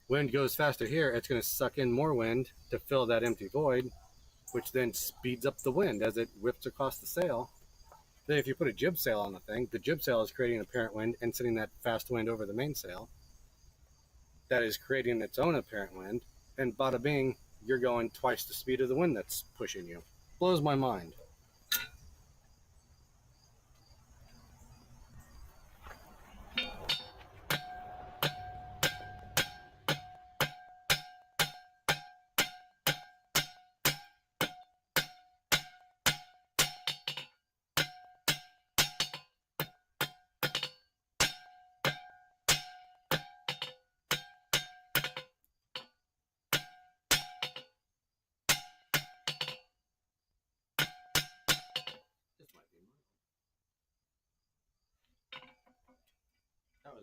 wind goes faster here, it's going to suck in more wind to fill that empty void, which then speeds up the wind as it whips across the sail. Then if you put a jib sail on the thing, the jib sail is creating apparent wind and sending that fast wind over the mainsail. That is creating its own apparent wind, and bada bing, you're going twice the speed of the wind that's pushing you. Blows my mind.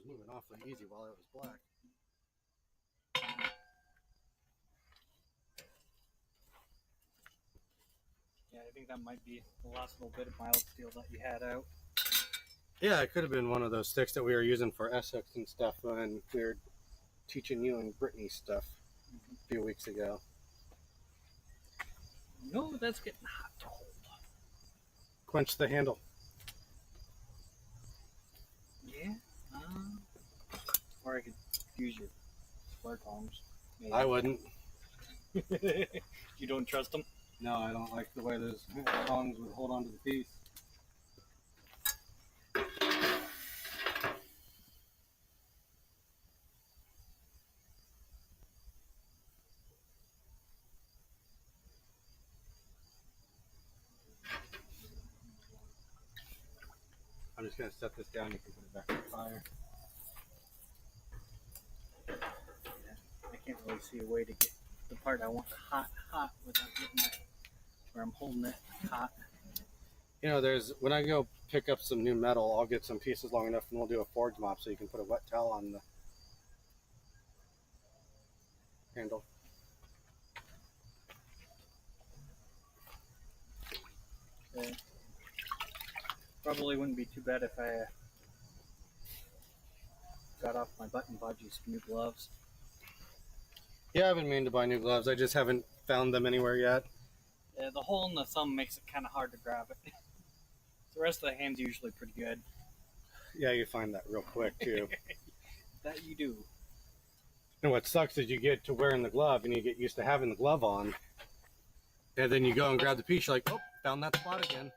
was moving awfully easy while it was black. Yeah, I think that might be the last little bit of mild steel that you had out. Yeah, it could have been one of those sticks that we were using for Essex and stuff when we were teaching you and Brittany stuff a few weeks ago. No, that's getting hot to hold. Quench the handle. Yeah. Or I could use your square tongs. Maybe. I wouldn't. You don't trust them? No, I don't like the way those tongs would hold onto the piece. I'm just going to set this down. You can put it back on the fire. I can't really see a way to get the part I want hot without getting where I'm holding it hot. You know, when I go pick up some new metal, I'll get some pieces long enough and we'll do a forge mop so you can put a wet towel on the handle. Okay. Probably wouldn't be too bad if I got off my button budgies new gloves. Yeah, I've been meaning to buy new gloves. I just haven't found them anywhere yet. Yeah, the hole in the thumb makes it kind of hard to grab it. The rest of the hand's usually pretty good. Yeah, you find that real quick too. That you do. And what sucks is you get to wearing the glove and you get used to having the glove on. And then you go and grab the piece, you're like, oh, found that spot again.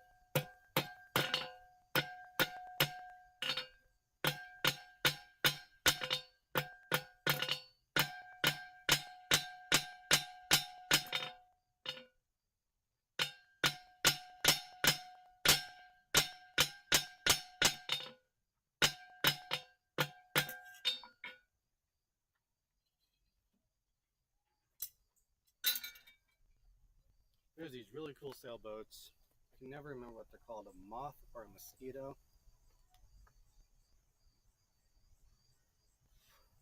There's these really cool sailboats. I can never remember what they're called, a moth or a mosquito.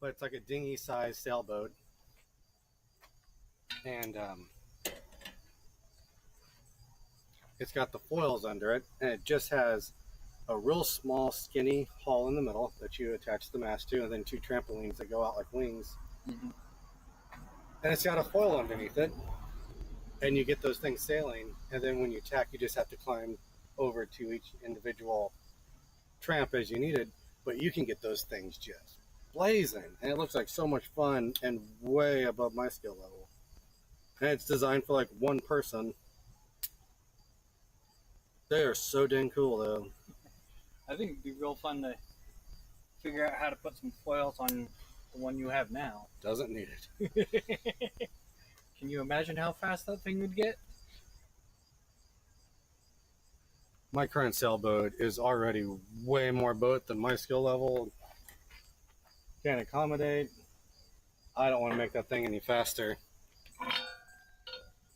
But it's like a dinghy-sized sailboat. And it's got the foils under it, and it just has a real small, skinny hull in the middle that you attach the mast to, and then two trampolines that go out like wings. Mm-hmm. And it's got a foil underneath it. And you get those things sailing, and then when you tack, you just have to climb over to each individual tramp as you needed. But you can get those things just blazing, and it looks like so much fun and way above my skill level. And it's designed for like one person. They are so dang cool, though. I think it'd be real fun to figure out how to put some foils on the one you have now. Doesn't need it. Can you imagine how fast that thing would get? My current sailboat is already way more boat than my skill level can accommodate. I don't want to make that thing any faster.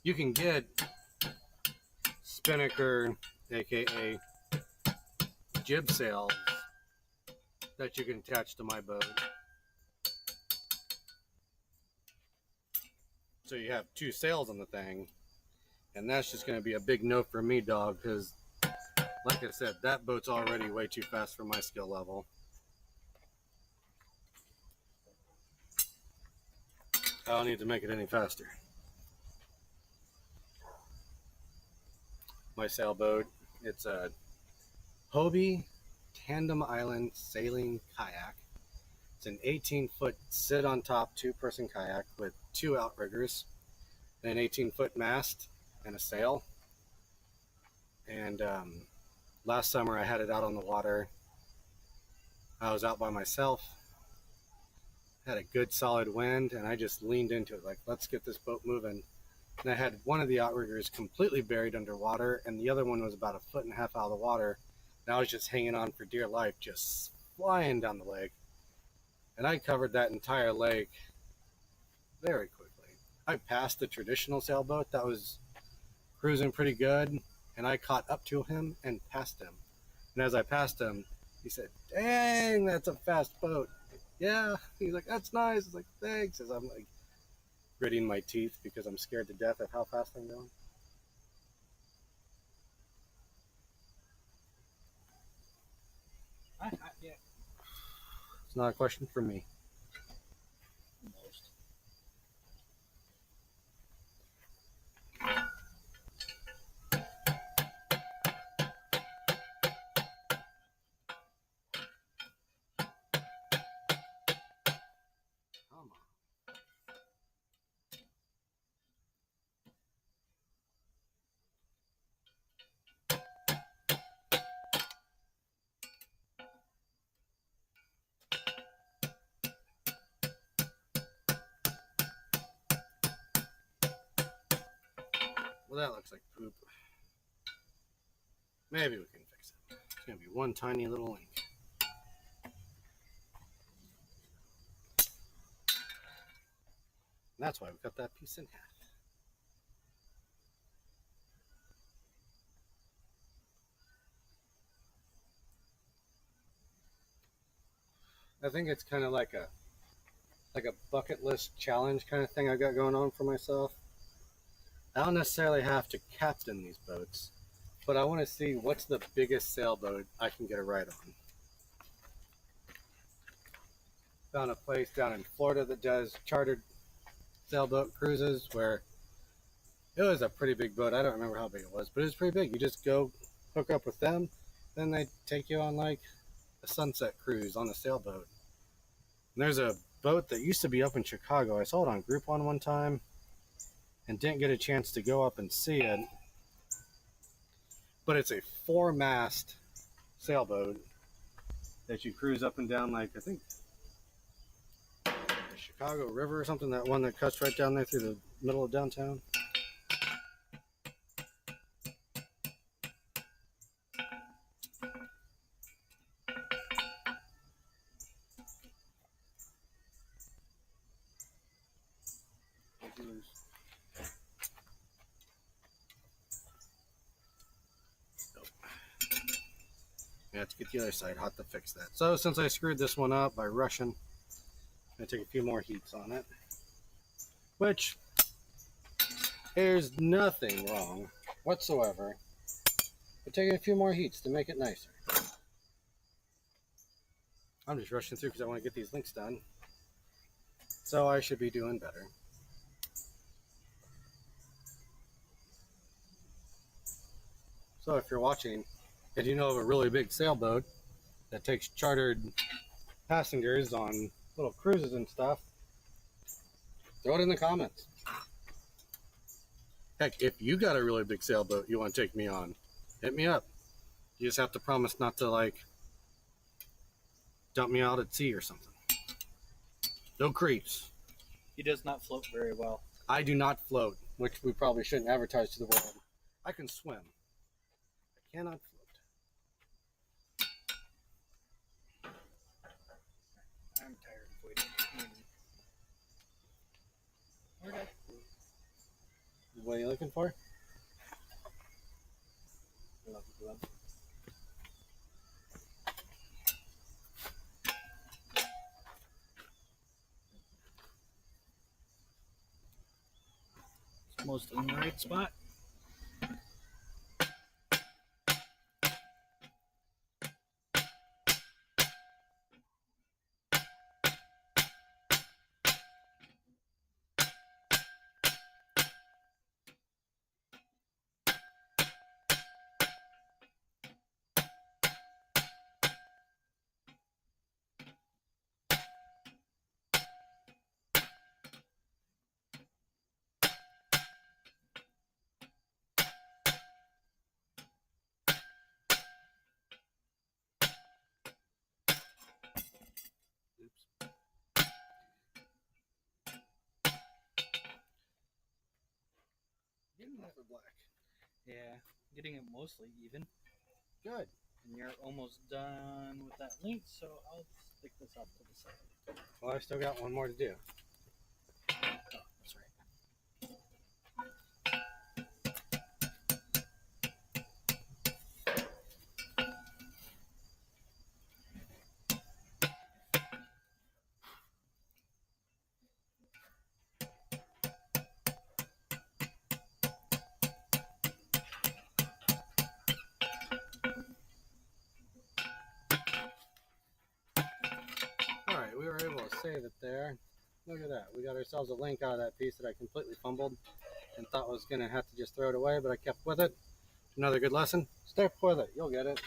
You can get spinnaker, aka jib sails, that you can attach to my boat. So you have two sails on the thing, and that's just going to be a big no for me, dog, because like I said, that boat's already way too fast for my skill level. I don't need to make it any faster. My sailboat, it's a Hobie Tandem Island Sailing Kayak. It's an 18-foot sit-on-top two-person kayak with two outriggers, an 18-foot mast, and a sail. And last summer I had it out on the water. I was out by myself, had a good solid wind, and I just leaned into it like, let's get this boat moving. And I had one of the outriggers completely buried underwater, and the other one was about 1.5 feet out of the water. And I was just hanging on for dear life, just flying down the lake. And I covered that entire lake very quickly. I passed the traditional sailboat that was cruising pretty good, and I caught up to him and passed him. And as I passed him, He said, "Dang, that's a fast boat." Yeah. He's like, "That's nice." I was like, "Thanks." As I'm like gritting my teeth because I'm scared to death of how fast I'm going. Yeah, It's not a question for me. almost. Come on. Well, that looks like poop. Maybe we can fix it. It's gonna be one tiny little link. And that's why we cut that piece in half. I think it's kind of like a bucket list challenge kind of thing I got going on for myself. I don't necessarily have to captain these boats, but I want to see what's the biggest sailboat I can get a ride on. Found a place down in Florida that does chartered sailboat cruises where it was a pretty big boat. I don't remember how big it was, but it was pretty big. You just go hook up with them, then they take you on like a sunset cruise on a sailboat. And there's a boat that used to be up in Chicago. I saw it on Groupon one time and didn't get a chance to go up and see it. But it's a 4-mast sailboat that you cruise up and down, like I think the Chicago River or something. That one that cuts right down there through the middle of downtown. Yeah, to get the other side hot to fix that. So since I screwed this one up by rushing, I'm gonna take a few more heats on it. Which there's nothing wrong whatsoever but taking a few more heats to make it nicer. I'm just rushing through because I want to get these links done. So I should be doing better. So if you're watching and you know of a really big sailboat that takes chartered passengers on little cruises and stuff, throw it in the comments. Heck, if you got a really big sailboat you want to take me on, hit me up. You just have to promise not to like dump me out at sea or something. No creeps. He does not float very well. I do not float, which we probably shouldn't advertise to the world. I can swim. I cannot float. I'm tired of waiting. We're good. What are you looking for? Love you, love. It's most in the right spot. Oops. Getting that for black. Yeah, getting it mostly even. Good. And you're almost done with that link, so I'll stick this up to the side. Well, I still got one more to do. Oh, that's right. save it there. Look at that. We got ourselves a link out of that piece that I completely fumbled and thought was going to have to just throw it away, but I kept with it. Another good lesson. Stick with it. You'll get it.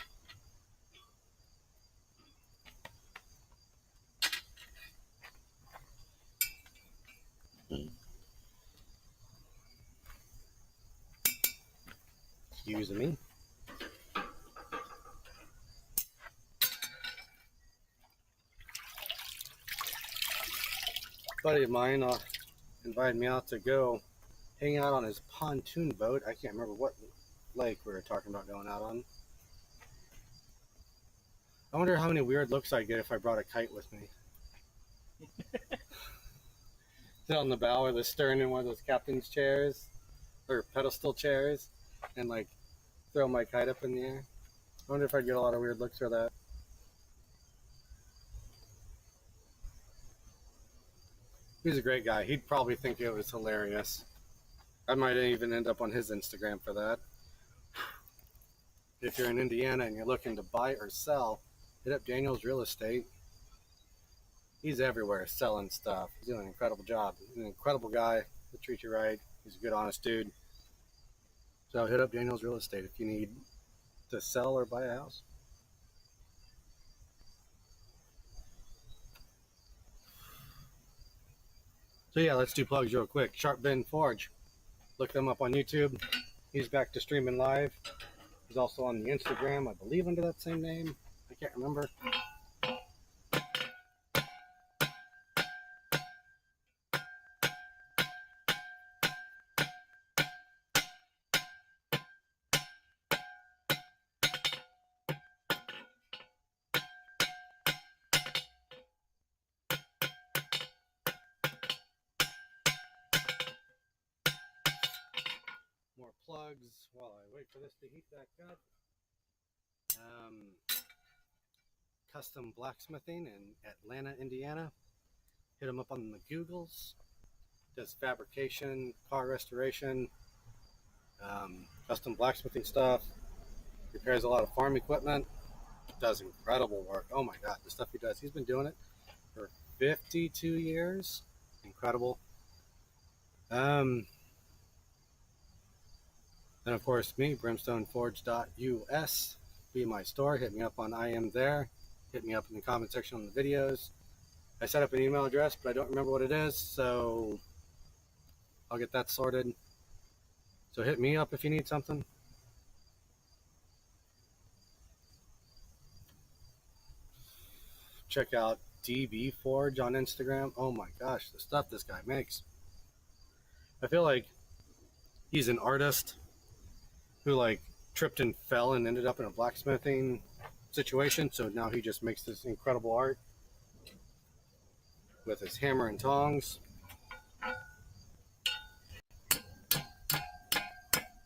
Excuse me. A buddy of mine invited me out to go hang out on his pontoon boat. I can't remember what lake we were talking about going out on. I wonder how many weird looks I get if I brought a kite with me. Sit on the bow or the stern in one of those captain's chairs or pedestal chairs and like throw my kite up in the air. I wonder if I'd get a lot of weird looks for that. He's a great guy. He'd probably think it was hilarious. I might even end up on his Instagram for that. If you're in Indiana and you're looking to buy or sell, hit up Daniel's Real Estate. He's everywhere selling stuff. He's doing an incredible job. He's an incredible guy. He'll treat you right. He's a good, honest dude. So hit up Daniel's Real Estate if you need to sell or buy a house. So yeah, let's do plugs real quick. Sharp Bend Forge. Look them up on YouTube. He's back to streaming live. He's also on the Instagram, I believe under that same name. I can't remember. More plugs while I wait for this to heat back up. Custom blacksmithing in Atlanta, Indiana. Hit him up on the Googles. Does fabrication, car restoration, custom blacksmithing stuff. Repairs a lot of farm equipment. Does incredible work. Oh my God, the stuff he does. He's been doing it for 52 years. Incredible. And of course, me, brimstoneforge.us. Be my store. Hit me up on I am there. Hit me up in the comment section on the videos. I set up an email address, but I don't remember what it is, so I'll get that sorted. So hit me up if you need something. Check out DB Forge on Instagram. Oh my gosh, the stuff this guy makes. I feel like he's an artist who like tripped and fell and ended up in a blacksmithing situation. So now he just makes this incredible art with his hammer and tongs.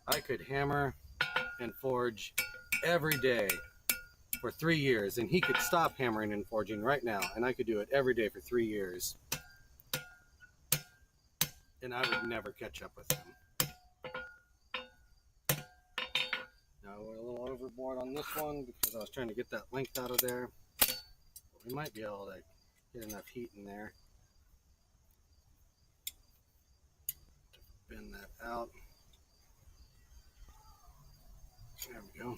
I could hammer and forge every day for 3 years, and he could stop hammering and forging right now, and I could do it every day for 3 years, and I would never catch up with him. Now I went a little overboard on this one because I was trying to get that length out of there, but we might be able to get enough heat in there to bend that out. There we go.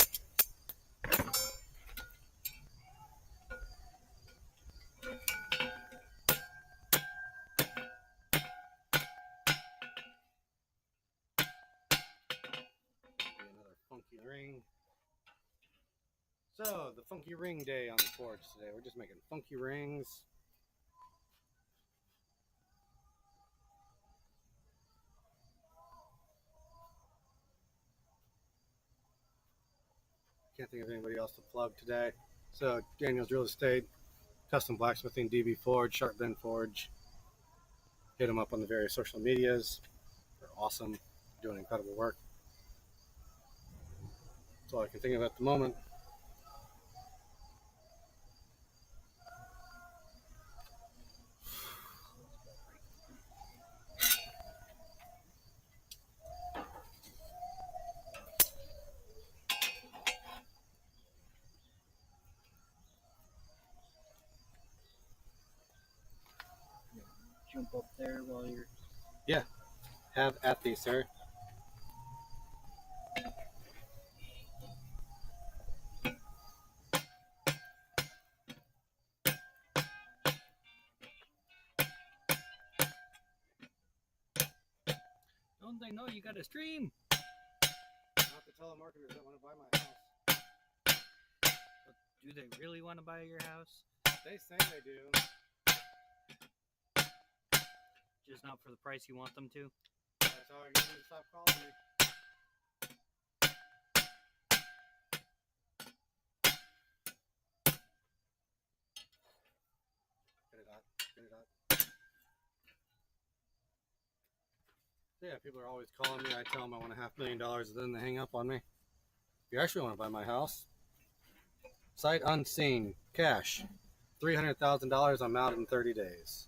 Another funky ring. So, the funky ring day on the forge today. We're just making funky rings. Can't think of anybody else to plug today. So, Daniel's Real Estate, Custom Blacksmithing, DB Forge, Sharp Bend Forge. Hit them up on the various social medias. They're awesome, doing incredible work. That's all I can think of at the moment. jump up there while you're... Have at thee, sir. Don't they know you got a stream? Not the telemarketers that want to buy my house. But do they really want to buy your house? They say they do. Just not for the price you want them to? That's how I get them to stop calling me. Get it out. Yeah, people are always calling me. I tell them I want $500,000, and then they hang up on me. If you actually want to buy my house, sight unseen, cash, $300,000. I'm out in 30 days.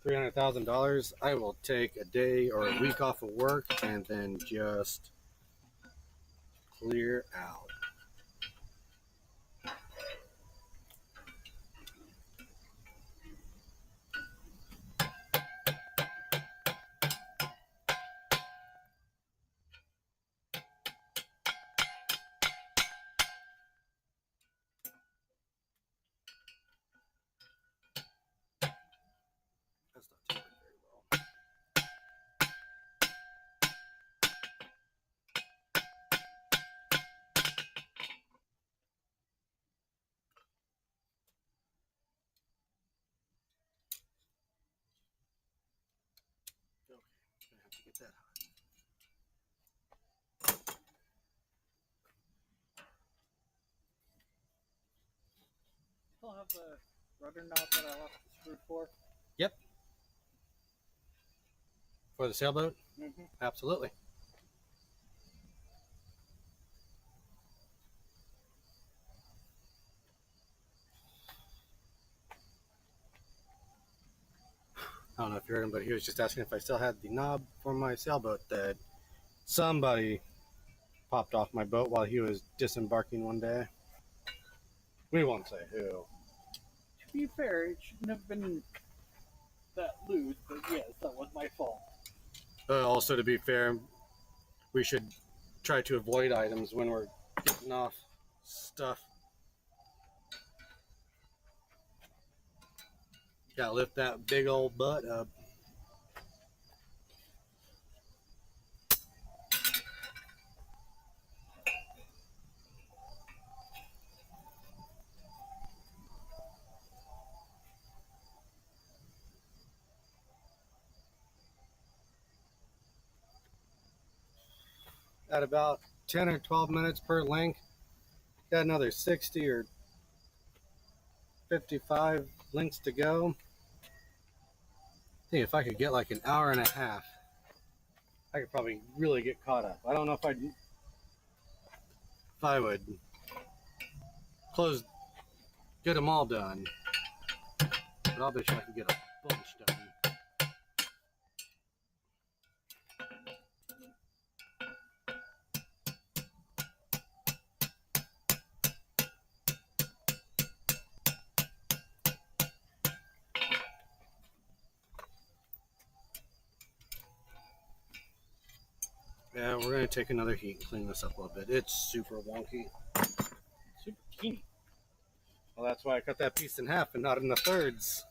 $300,000. I will take a day or a week off of work and then just clear out. That's not taking very well. Okay, gonna have to get that hot. Still have the rudder knob that I left the screw for? Yep. For the sailboat? Mm-hmm. Absolutely. I don't know if you heard him, but he was just asking if I still had the knob for my sailboat that somebody popped off my boat while he was disembarking one day. We won't say who. To be fair, it shouldn't have been that loose, but yes, that was my fault. Also, to be fair, we should try to avoid items when we're getting off stuff. Gotta lift that big old butt up. At about 10 or 12 minutes per link, got another 60 or 55 links to go. I think if I could get like an hour and a half, I could probably really get caught up. I don't know if I would get them all done, but I'll bet you I can get a bunch done. Yeah, we're going to take another heat and clean this up a little bit. It's super wonky. Super teeny. Well, that's why I cut that piece in half and not in the thirds.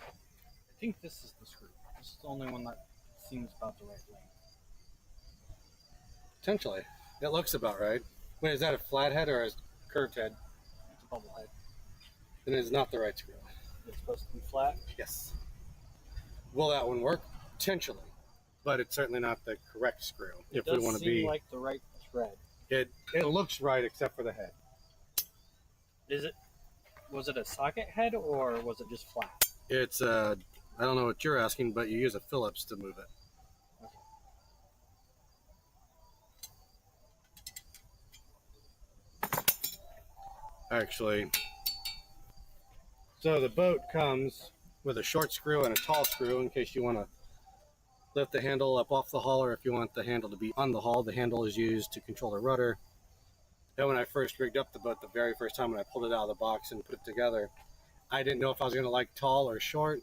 I think this is the screw. This is the only one that seems about the right length. Potentially. It looks about right. Wait, is that a flat head or a curved head? It's a bubble head. Then it's not the right screw. It's supposed to be flat. Yes. Will that one work? Potentially. But it's certainly not the correct screw. It does seem like the right thread. It looks right except for the head. Was it a socket head or was it just flat? It's I don't know what you're asking, but you use a Phillips to move it. Okay. Actually, so the boat comes with a short screw and a tall screw in case you want to lift the handle up off the hull, or if you want the handle to be on the hull. The handle is used to control the rudder. And when I first rigged up the boat, the very first time when I pulled it out of the box and put it together, I didn't know if I was going to like tall or short,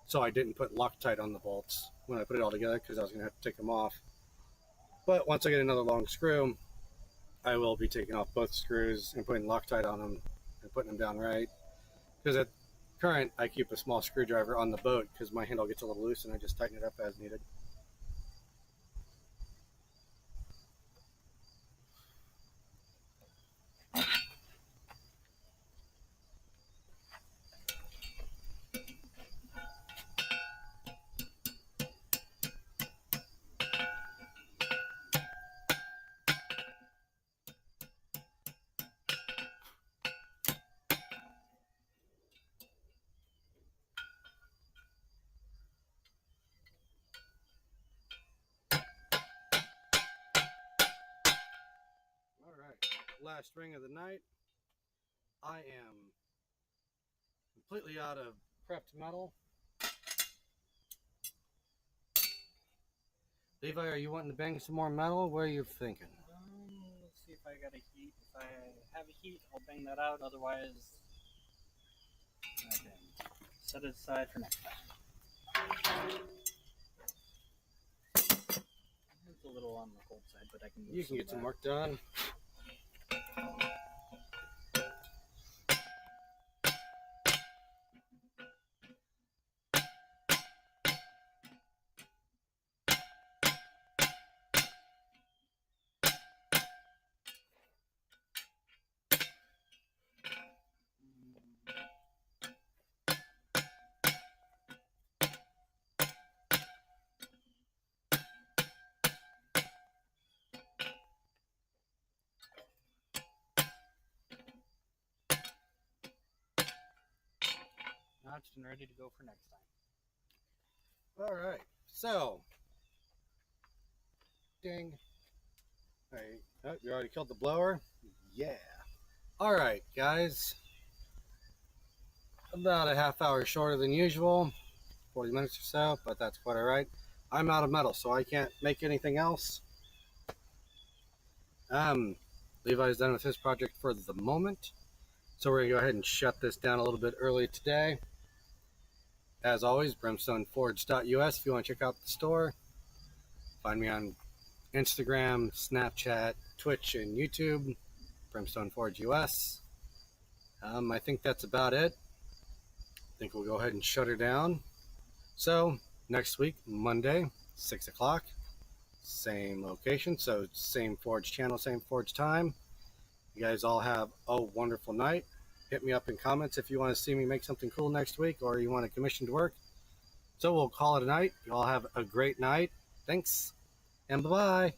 so I didn't put Loctite on the bolts when I put it all together because I was going to have to take them off. But once I get another long screw, I will be taking off both screws and putting Loctite on them and putting them down right. Because at current, I keep a small screwdriver on the boat because my handle gets a little loose and I just tighten it up as needed. All right, last ring of the night. I am completely out of prepped metal. Levi, are you wanting to bang some more metal? What are you thinking? Let's see if I got a heat. If I have a heat, I'll bang that out. Otherwise, I can set it aside for next time. It's a little on the cold side, but I can. You can get some work done. Notched and ready to go for next time. All right, so ding. All right, oh, you already killed the blower. Yeah. All right, guys. About a half hour shorter than usual, 40 minutes or so, but that's quite all right. I'm out of metal, so I can't make anything else. Levi's done with his project for the moment, so we're gonna go ahead and shut this down a little bit early today. As always, brimstoneforge.us if you want to check out the store. Find me on Instagram, Snapchat, Twitch, and YouTube, Brimstone Forge US. I think that's about it. I think we'll go ahead and shut her down. So, next week, Monday, 6 o'clock, same location, so same Forge channel, same Forge time. You guys all have a wonderful night. Hit me up in comments if you want to see me make something cool next week or you want a commissioned work. So we'll call it a night. You all have a great night. Thanks, and bye-bye.